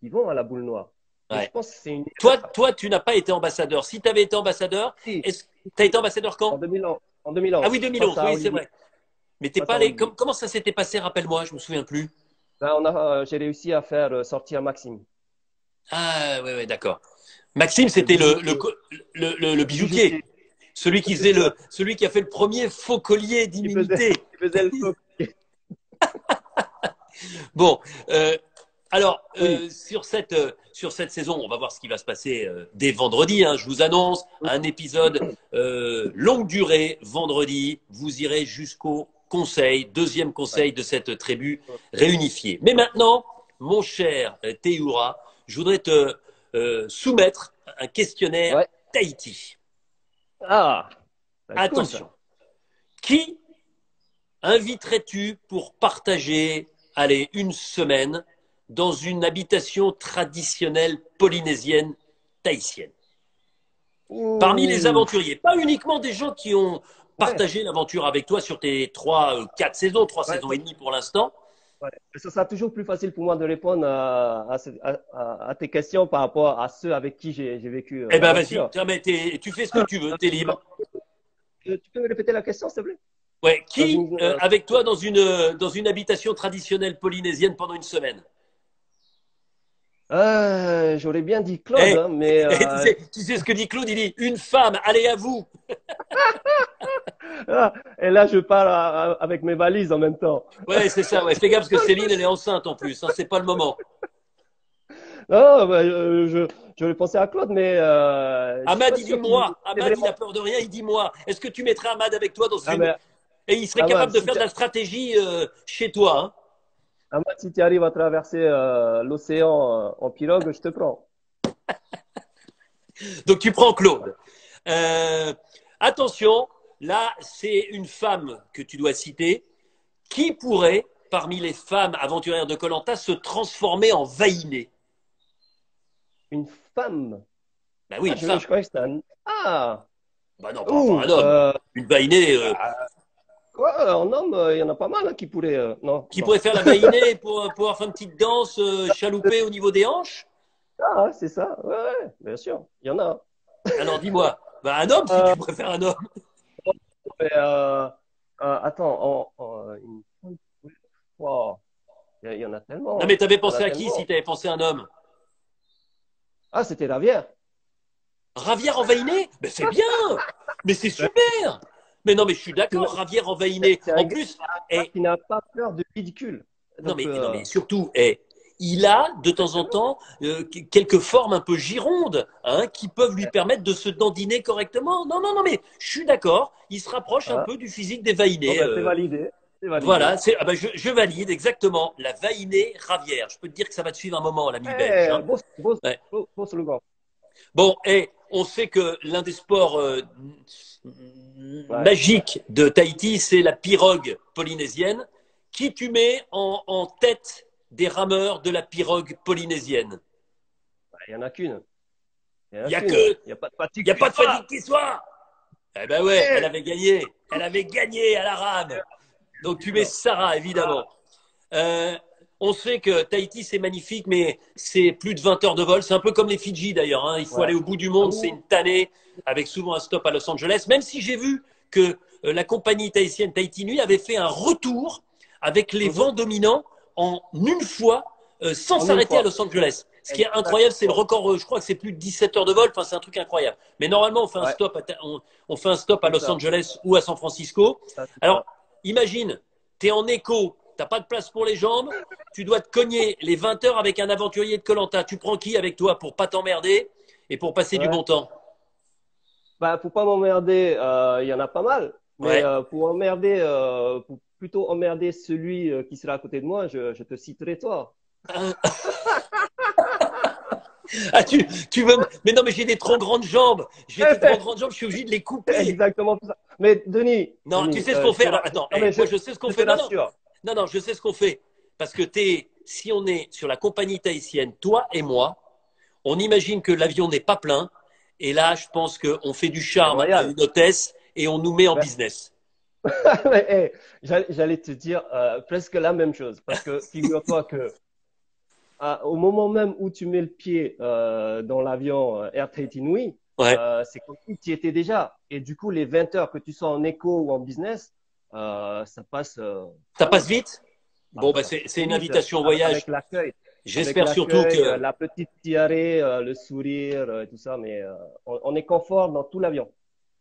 vont à la boule noire. Et je Ouais. pense que c'est une erreur. Toi, tu n'as pas été ambassadeur. Si tu avais été ambassadeur, Si, est-ce tu as été ambassadeur en quand? 2011, en Ah oui, 2011, face 2011, à oui, c'est Olivier. vrai. Mais t'es Face pas à allé. Olivier. Comment ça s'était passé, rappelle-moi, je me souviens plus. Ben, j'ai réussi à faire sortir Maxime, Ah, ouais, ouais, d'accord. Maxime, le c'était bijoutier. le Le bijoutier, bijoutier. Celui qui c'est faisait ça. celui qui a fait le premier faux collier Il faisait, d'immunité. il faisait le faux. Bon, alors, Oui, sur cette saison, on va voir ce qui va se passer dès vendredi, hein. Je vous annonce un épisode longue durée, vendredi. Vous irez jusqu'au conseil, deuxième ouais. conseil de cette tribu réunifiée. Mais maintenant, mon cher Théoura, je voudrais te soumettre un questionnaire Ouais. Tahiti. Ah, ça va être cool ça. Attention, qui inviterais-tu pour partager, allez, une semaine dans une habitation traditionnelle polynésienne tahitienne? Parmi les Ouh, aventuriers, pas uniquement des gens qui ont ouais, partagé l'aventure avec toi sur tes 4 saisons, trois ouais, saisons et demie pour l'instant. ouais. Ce sera toujours plus facile pour moi de répondre à tes questions par rapport à ceux avec qui j'ai vécu Eh ben vas-y, l'aventure. tu fais ce que tu veux, t'es Non, libre. tu peux me répéter la question, s'il te plaît? Ouais, Dans qui une, avec toi dans une habitation traditionnelle polynésienne pendant une semaine? j'aurais bien dit Claude, Eh, hein, mais tu sais ce que dit Claude? Il dit une femme, allez à vous. et là, je parle avec mes valises en même temps. Ouais, c'est ça. Ouais, fais gaffe parce que Céline, elle est enceinte en plus. Hein, c'est pas le moment. Non, bah, j'aurais pensé à Claude, mais je suis Ahmad, pas il dit sûr qu'il moi. c'est Ahmad, il a vraiment. peur de rien. Il dit moi. Est-ce que tu mettrais Ahmad avec toi dans Ah, une mais, et il serait Ahmad, capable de faire de la stratégie chez toi. Hein. Si tu arrives à traverser l'océan en pirogue, je te prends. Donc tu prends Claude. Euh, Attention, là, c'est une femme que tu dois citer. Qui pourrait, parmi les femmes aventurières de koh se transformer en vaïné? Une femme. Ben oui, Ah, une je femme. croyais que c'était un. Ah! Ben non, par rapport à un Ouh! homme. Une vaïnée Quoi, en homme, il y en a pas mal hein, qui pourraient. Non, qui non. pourrait faire la vaïnée pour pouvoir faire une petite danse chaloupée au niveau des hanches. Ah, c'est ça. Ouais, ouais, bien sûr. Il y en a. Alors dis-moi, ben, un homme si Euh, tu préfères un homme. mais, attends, wow. Il y en a Non mais tellement. t'avais Il y en pensé a à qui si tellement. t'avais pensé à un homme? Ah, c'était Ravière. Ravière envahiner? Ben c'est bien! Mais c'est super! Mais non mais je suis d'accord, Ravière envahiner. C'est un En gars plus, eh, qui n'a pas peur de ridicule. non Donc, mais, non mais surtout, il a de temps en temps quelques formes un peu girondes hein, qui peuvent lui permettre de se dandiner correctement. Non, non, non, mais je suis d'accord, il se rapproche un ah, peu du physique des bon, vaïnés. ben, c'est validé. C'est validé. Voilà, je valide exactement. La vaïnée Ravière. Je peux te dire que ça va te suivre un moment, l'ami belge. Eh, Hein. Ouais. beau slogan. Bon, on sait que l'un des sports Ouais. magiques de Tahiti, c'est la pirogue polynésienne. Qui tu mets en tête des rameurs de la pirogue polynésienne? Il y en a qu'une. Il y en Il a n'y a qu'une. que, Il n'y a pas de fatigue il y a qui pas de soit. fatigue qui soit. Eh ben ouais, elle Eh, avait gagné. Elle avait gagné à la rame. Donc tu mets non. Sarah, évidemment. Euh, on sait que Tahiti, c'est magnifique, mais c'est plus de 20 heures de vol. C'est un peu comme les Fidji, d'ailleurs. Hein. Il faut Ouais. aller au bout du Ah, monde. C'est ouh, une tannée, avec souvent un stop à Los Angeles. Même si j'ai vu que la compagnie tahitienne Tahiti Nui avait fait un retour avec les mhm. vents dominants en une fois, sans En une s'arrêter à fois. Los Angeles. Ce qui est incroyable, c'est le Exactement. record. Je crois que c'est plus de 17 heures de vol. Enfin, c'est un truc incroyable. Mais normalement, Ouais, on fait un stop à c'est Los ça. Angeles ou à San Francisco. Ça, c'est ça. Alors, imagine, tu es en écho, t'as pas de place pour les jambes, tu dois te cogner les 20 heures avec un aventurier de koh. Tu prends qui avec toi pour pas t'emmerder et pour passer du Ouais. bon temps? Bah, pour pas m'emmerder, il y en a pas mal. Mais Ouais. pour plutôt emmerder celui qui sera à côté de moi, je te citerai toi. Ah, tu veux. Mais non, mais j'ai des trop grandes jambes. J'ai des trop grandes jambes, je suis obligé de les couper. Exactement ça. Mais Non, tu Denis, sais ce qu'on fait. Alors, attends, non, mais moi je sais ce qu'on je te fait. Non, non, rassure. non, non, je sais ce qu'on fait. Parce que si on est sur la compagnie tahitienne, toi et moi, on imagine que l'avion n'est pas plein. Et là, je pense qu'on fait du C'est charme à royal. une hôtesse et on nous met en Ouais. business. Mais, j'allais te dire presque la même chose. Parce que figure-toi que au moment même où tu mets le pied dans l'avion Air Tahiti Nui, Ouais. c'est comme si tu y étais déjà. Et du coup, les 20 heures que tu sois en éco ou en business, ça passe, Ça passe vite? ah, Bon, ça bah, passe c'est trop une vite invitation au voyage. avec l'accueil. Avec J'espère surtout l'accueil, que. la petite diarrhée, le sourire, tout ça, mais on est confort dans tout l'avion.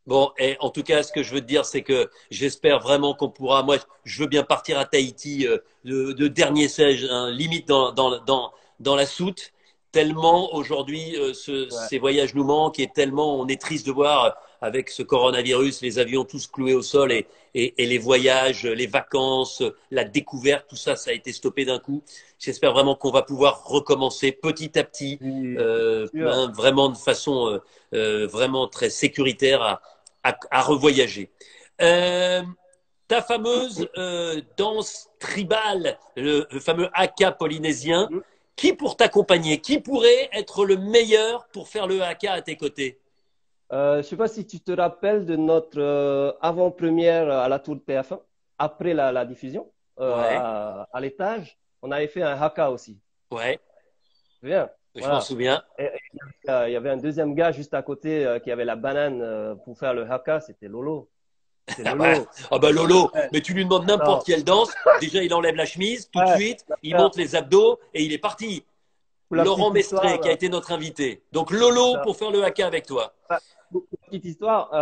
Bon, et en tout cas, ce que je veux te dire, c'est que j'espère vraiment qu'on pourra. Moi, je veux bien partir à Tahiti de dernier sèche, hein, limite dans la soute. Tellement aujourd'hui, Ouais. ces voyages nous manquent et tellement on est triste de voir avec ce coronavirus, les avions tous cloués au sol et les voyages, les vacances, la découverte, tout ça, ça a été stoppé d'un coup. J'espère vraiment qu'on va pouvoir recommencer petit à petit, Oui, c'est sûr. vraiment de façon vraiment très sécuritaire à revoyager. Euh, Ta fameuse danse tribale, le fameux haka polynésien, Mhm. qui pour t'accompagner, qui pourrait être le meilleur pour faire le haka à tes côtés? Je sais pas si tu te rappelles de notre avant-première à la Tour de TF1, après la diffusion, Ouais, à l'étage. On avait fait un haka aussi. ouais, Bien, je m'en voilà. souviens. Et il y avait un deuxième gars juste à côté qui avait la banane pour faire le haka, c'était Lolo. C'était Ah bah, Lolo. ah bah Lolo, Ouais, mais tu lui demandes n'importe attends. quelle danse, déjà il enlève la chemise, tout de Ouais, suite, il faire- monte les abdos et il est parti. pour la Laurent petite Mestré, histoire, qui a été notre invité. Donc Lolo ça- pour faire le haka avec toi. pour la petite histoire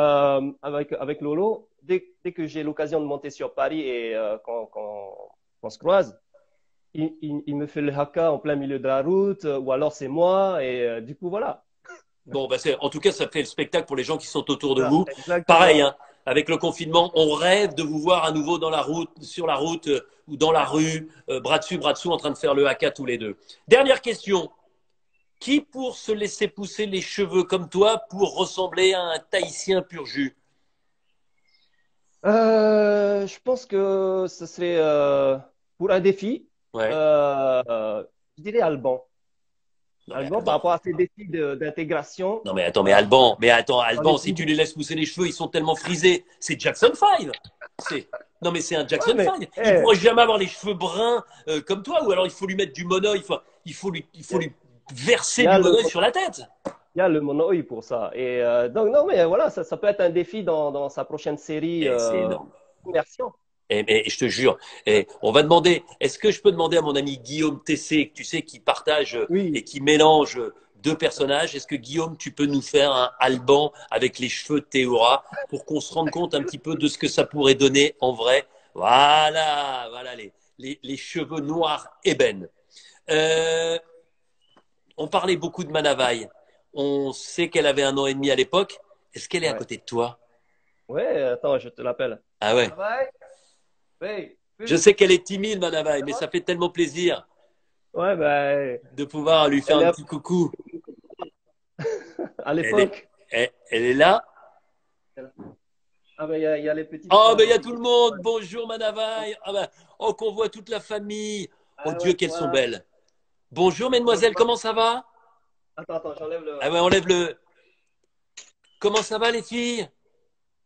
avec Lolo, dès que j'ai l'occasion de monter sur Paris et qu'on se croise, il me fait le haka en plein milieu de la route, ou alors c'est moi, et du coup, voilà. Bon, bah en tout cas, ça fait le spectacle pour les gens qui sont autour de Ça, vous. Pareil, exactement. hein, avec le confinement, on rêve de vous voir à nouveau dans la route, sur la route ou dans la rue, bras dessus, en train de faire le haka tous les deux. Dernière question. Qui pour se laisser pousser les cheveux comme toi pour ressembler à un Tahitien pur jus? Je pense que ce serait pour un défi, Ouais. je dirais Alban. Non mais Alban, par Alban. rapport à ses défis d'intégration, Non mais attends, euh, Mais attends, dans les Alban, si pays. tu les laisses pousser les cheveux, ils sont tellement frisés. C'est Jackson 5. C'est Non mais c'est un Ouais, Jackson mais 5. Il eh, pourrait jamais avoir les cheveux bruns comme toi, ou alors il faut lui mettre du monoeil. Il faut lui il verser y du a le, monoeil sur la tête. il y a le monoï pour ça. Et donc, non, mais voilà, ça peut être un défi dans sa prochaine série Et c'est énorme. immersion. Et je te jure, et on va demander, est-ce que je peux demander à mon ami Guillaume Tessé, que tu sais, qui partage et Oui, qui mélange deux personnages, est-ce que Guillaume, tu peux nous faire un Alban avec les cheveux de Théora pour qu'on se rende compte un petit peu de ce que ça pourrait donner en vrai? Voilà les cheveux noirs ébène. Euh, on parlait beaucoup de Manavaille. On sait qu'elle avait 1 an et demi à l'époque. Est-ce qu'elle est à ouais. côté de toi? Ouais, attends, je te l'appelle. Ah ouais. Ça va? Oui, Je oui, sais qu'elle est timide, Manavaille, ça mais va? ça fait tellement plaisir Ouais, ben, de pouvoir lui faire elle un est petit coucou. à Elle est, l'époque. elle est là. Ah, ben, il y a les petites Oh, sœurs ben il y a aussi. tout le monde. Bonjour, Manavaille. Ah ben, oh, qu'on voit toute la famille. Oh Ah Dieu, ouais, qu'elles sont voilà. belles. Bonjour, Bonjour, mesdemoiselles, ça va? comment ça va? Attends, j'enlève le. Ah ouais, enlève le. Comment ça va, les filles?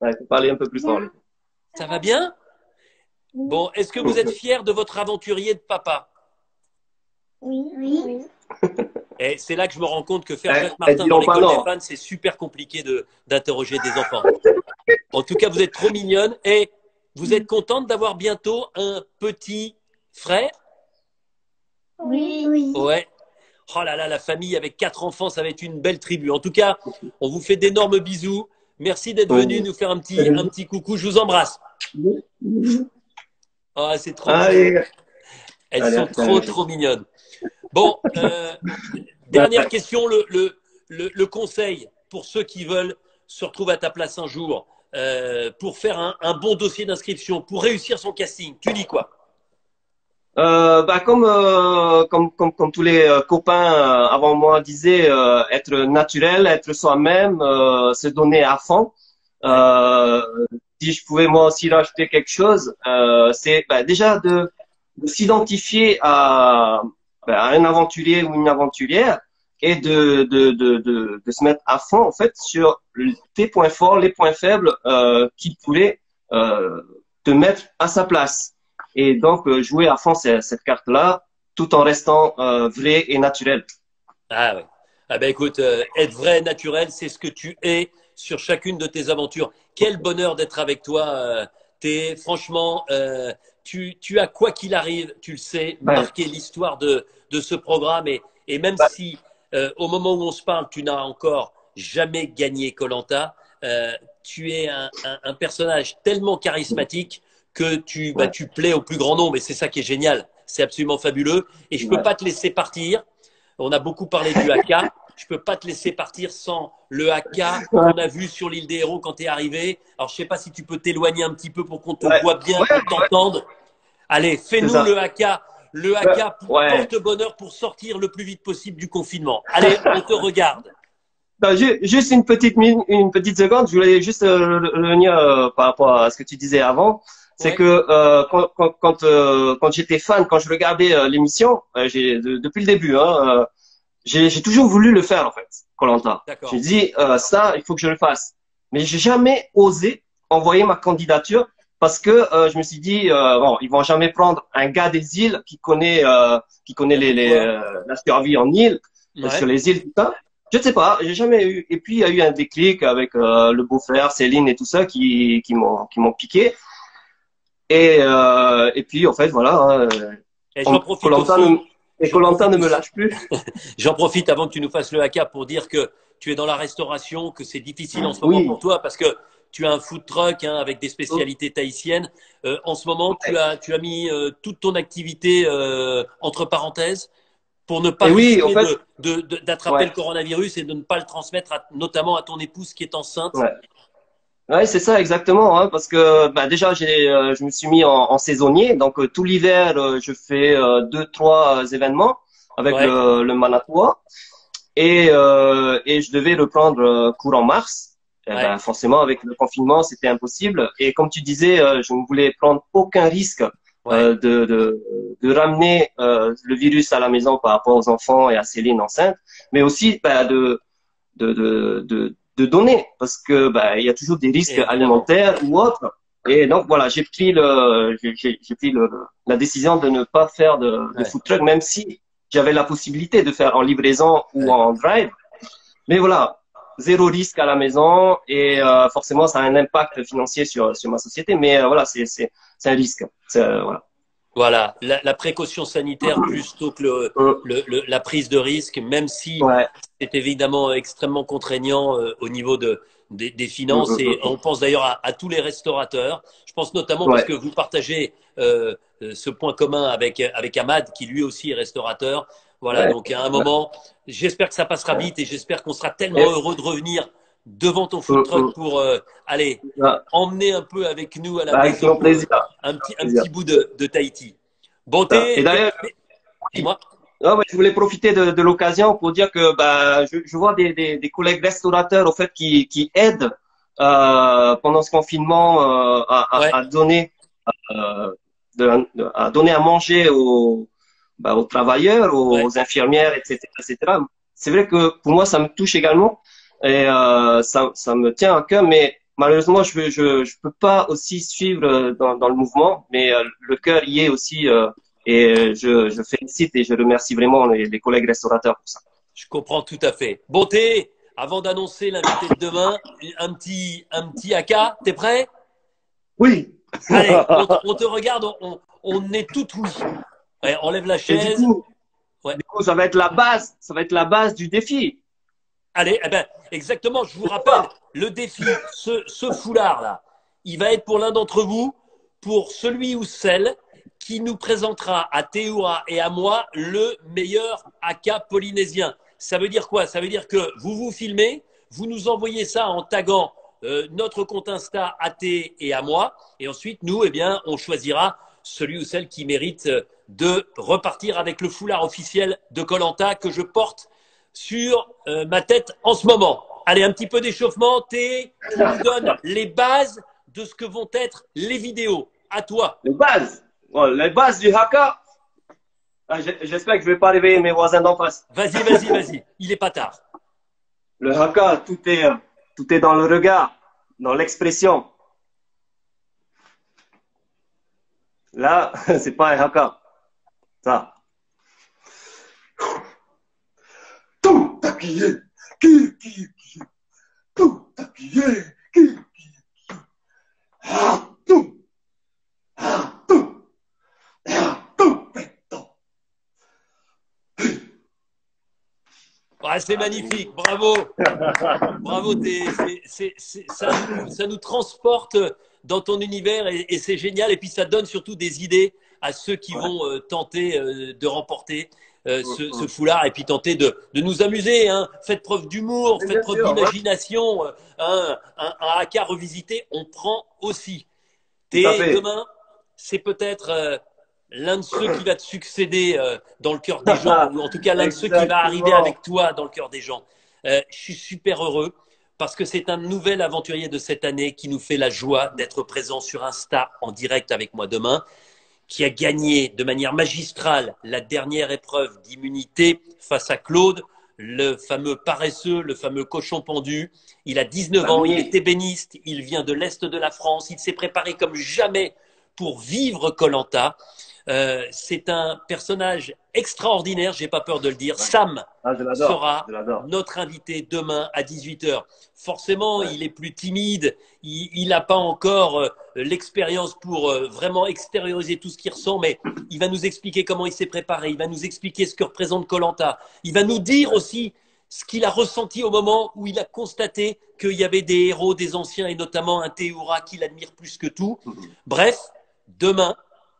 Ouais, il faut parler un peu plus fort. Ça va bien? Bon, est-ce que vous êtes fiers de votre aventurier de papa? Oui, oui. Et c'est là que je me rends compte que faire Eh, Jacques elles Martin dans diront pas l'école des non. fans, c'est super compliqué d'interroger des enfants. En tout cas, vous êtes trop mignonne et vous êtes contente d'avoir bientôt un petit frère? Oui, oui. Ouais. Oh là là, la famille avec 4 enfants, ça va être une belle tribu. En tout cas, on vous fait d'énormes bisous. Merci d'être venu Oui. nous faire un petit coucou. Je vous embrasse. Ah, c'est trop mignon. Allez, Elles allez, à sont tout à l'heure. trop mignonnes. Bon, dernière question, le conseil pour ceux qui veulent se retrouver à ta place un jour, pour faire un bon dossier d'inscription, pour réussir son casting. Tu dis quoi? Bah comme tous les copains avant moi disaient, être naturel, être soi-même, se donner à fond. Ouais, Euh, Si je pouvais moi aussi rajouter quelque chose, c'est bah, déjà de s'identifier à un aventurier ou une aventurière et de se mettre à fond en fait sur tes points forts, les points faibles qui pourraient euh, te mettre à sa place. Et donc jouer à fond cette carte-là tout en restant vrai et naturel. ah ouais. Ah ben écoute, être vrai, naturel, c'est ce que tu es sur chacune de tes aventures. Quel bonheur d'être avec toi. Franchement, tu as quoi qu'il arrive, tu le sais, Ouais. marqué l'histoire de ce programme. Et même si au moment où on se parle, tu n'as encore jamais gagné koh tu es un personnage tellement charismatique que Ouais. tu plais au plus grand nombre. Et c'est ça qui est génial. C'est absolument fabuleux. Et je ne peux Ouais. pas te laisser partir. On a beaucoup parlé du haka. Je peux pas te laisser partir sans le haka qu'on Ouais. a vu sur l'île des Héros quand tu es arrivé. Alors, je sais pas si tu peux t'éloigner un petit peu pour qu'on te Ouais. voit bien, qu'on Ouais. t'entende. Allez, C'est fais-nous ça. le Ouais. haka Ouais. porte-bonheur pour sortir le plus vite possible du confinement. Allez, on te regarde. Non, juste une petite seconde. Je voulais juste revenir par rapport à ce que tu disais avant. C'est Ouais, que quand j'étais fan, quand je regardais l'émission, depuis le début, hein, j'ai toujours voulu le faire en fait, koh D'accord. J'ai dit ça, il faut que je le fasse. Mais j'ai jamais osé envoyer ma candidature parce que je me suis dit bon, ils vont jamais prendre un gars des îles qui connaît la survie en île sur Ouais. les îles tout ça. Je ne sais pas, j'ai jamais eu. Et puis il y a eu un déclic avec le beau-frère, Céline et tout ça qui m'ont piqué. Et puis en fait voilà, Et j'en koh profite aussi. et J'en koh profite ne me aussi. lâche plus. J'en profite avant que tu nous fasses le haka pour dire que tu es dans la restauration, que c'est difficile en ce moment Oui. pour toi parce que tu as un food truck hein, avec des spécialités tahitiennes. En ce moment, tu as mis toute ton activité entre parenthèses pour ne pas Et oui, en risquer fait, d'attraper ouais, le coronavirus et de ne pas le transmettre notamment à ton épouse qui est enceinte. ouais. Ouais, c'est ça exactement, hein, parce que bah, déjà je me suis mis en saisonnier, donc tout l'hiver je fais deux, trois événements avec Ouais, le Manatois et je devais reprendre courant mars. Et ouais, ben forcément avec le confinement c'était impossible. Et comme tu disais, je ne voulais prendre aucun risque ouais. de ramener le virus à la maison par rapport aux enfants et à Céline enceinte, mais aussi bah, de donner parce que bah, il y a toujours des risques Évidemment. alimentaires ou autres. Et donc voilà, j'ai pris la décision de ne pas faire de Ouais, food truck, même si j'avais la possibilité de faire en livraison ou ouais. en drive. Mais voilà, zéro risque à la maison et forcément ça a un impact financier sur ma société. Mais voilà, c'est un risque. Voilà. Voilà, la précaution sanitaire plutôt que la prise de risque, même si Ouais. c'est évidemment extrêmement contraignant au niveau des finances. Et on pense d'ailleurs à tous les restaurateurs. Je pense notamment parce Ouais. que vous partagez ce point commun avec Ahmad, qui lui aussi est restaurateur. Voilà, Ouais. donc à un moment, j'espère que ça passera vite et j'espère qu'on sera tellement Et, heureux de revenir devant ton food truck pour aller ouais. emmener un peu avec nous à la Bah, avec grand maison plaisir. un Plaisir. petit bout de Tahiti. Bon, Et d'ailleurs, dis-moi. ah ouais, je voulais profiter de l'occasion pour dire que bah, je vois des collègues restaurateurs au fait qui aident pendant ce confinement Ouais, à donner à donner à manger aux travailleurs, ouais. aux infirmières, etc., etc. C'est vrai que pour moi ça me touche également et ça me tient à cœur, mais malheureusement je peux pas aussi suivre dans le mouvement, mais le cœur y est aussi. Et je félicite et je remercie vraiment les collègues restaurateurs pour ça. Je comprends tout à fait. Bon, avant d'annoncer l'invité de demain, un petit haka, t'es prêt? Oui. Allez, on te regarde, on est tout oui. Ouais, enlève la Et chaise. Ouais. du coup, ça va être la base du défi. Allez, eh ben, exactement, je vous C'est rappelle, quoi? le défi, ce foulard-là, il va être pour l'un d'entre vous, pour celui ou celle qui nous présentera à Théoura et à moi le meilleur haka polynésien. Ça veut dire quoi? Ça veut dire que vous vous filmez, vous nous envoyez ça en taguant notre compte Insta AT et à moi, et ensuite nous, eh bien, on choisira celui ou celle qui mérite de repartir avec le foulard officiel de koh que je porte sur ma tête en ce moment. Allez, un petit peu d'échauffement. Tu nous donnes les bases de ce que vont être les vidéos. À toi. Les bases. Bon, les bases du haka. Ah, j'espère que je vais pas réveiller mes voisins d'en face. Vas-y, vas-y, vas-y. Il est pas tard. Le haka, tout est dans le regard, dans l'expression. Là, c'est pas un haka. Ça. Tout habillé, qui, tout habillé, qui, ah, tout, tout, pétant. Ouais, c'est magnifique. Bravo. Bravo. Ça nous transporte dans ton univers et c'est génial. Et puis ça donne surtout des idées à ceux qui Ouais. vont tenter de remporter ce foulard et puis tenter de nous amuser. Hein. Faites preuve d'humour, Mais faites bien preuve sûr, ouais, d'imagination. Un haka revisité, on prend aussi. tout à fait. Demain, c'est peut-être l'un de ceux qui va te succéder dans le cœur des gens, ou en tout cas l'un de ceux qui va arriver Exactement. avec toi dans le cœur des gens. Je suis super heureux parce que c'est un nouvel aventurier de cette année qui nous fait la joie d'être présent sur Insta en direct avec moi demain, qui a gagné de manière magistrale la dernière épreuve d'immunité face à Claude. le fameux paresseux, le fameux cochon pendu. Il a 19 ans, il est ébéniste, il vient de l'Est de la France, il s'est préparé comme jamais pour vivre koh c'est un personnage extraordinaire, j'ai pas peur de le dire. Sam sera notre invité demain à 18 h. Forcément, il est plus timide, il n'a pas encore l'expérience pour vraiment extérioriser tout ce qu'il ressent, mais il va nous expliquer comment il s'est préparé, il va nous expliquer ce que représente koh il va nous dire aussi ce qu'il a ressenti au moment où il a constaté qu'il y avait des héros, des anciens, et notamment un Théoura qu'il admire plus que tout. Bref, demain,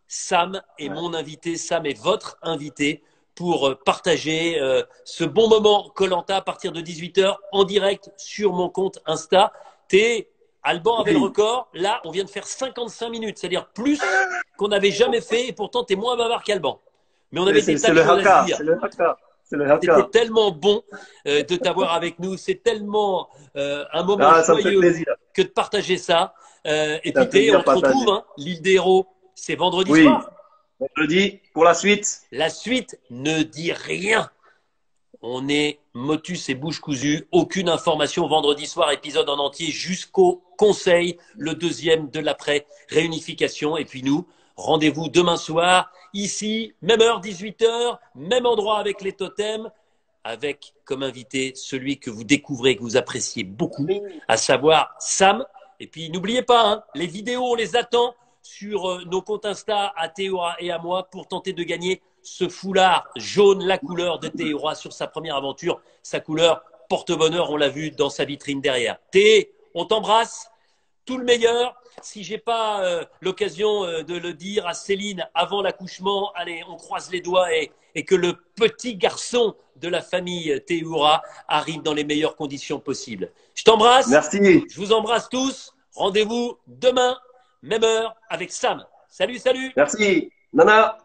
Sam est mon invité, Sam est votre invité pour partager ce bon moment koh à partir de 18 h en direct sur mon compte Insta. Alban avait le record. Là, on vient de faire 55 minutes, c'est-à-dire plus qu'on n'avait jamais fait, et pourtant, tu es moins bavard qu'Alban. Mais on avait des tas de choses à dire. C'était tellement bon de t'avoir avec nous. C'est tellement un moment joyeux que de partager ça. Et puis, on te retrouve, hein, l'île des héros. C'est vendredi soir. Vendredi pour la suite. La suite ne dit rien. On est motus et bouche cousue. Aucune information vendredi soir, épisode en entier jusqu'au conseil, le deuxième de l'après-réunification. Et puis nous, rendez-vous demain soir, ici, même heure, 18 h, même endroit avec les totems, avec comme invité celui que vous découvrez, que vous appréciez beaucoup, à savoir Sam. Et puis n'oubliez pas, hein, les vidéos, on les attend sur nos comptes Insta à Théoura et à moi pour tenter de gagner ce foulard jaune, la couleur de Théoura sur sa première aventure. Sa couleur porte-bonheur, on l'a vu dans sa vitrine derrière. Thé, on t'embrasse, tout le meilleur. Si j'ai pas l'occasion de le dire à Céline avant l'accouchement, allez, on croise les doigts et que le petit garçon de la famille Théoura arrive dans les meilleures conditions possibles. Je t'embrasse. Merci. Je vous embrasse tous. Rendez-vous demain, même heure, avec Sam. Salut, salut. Merci. Nana.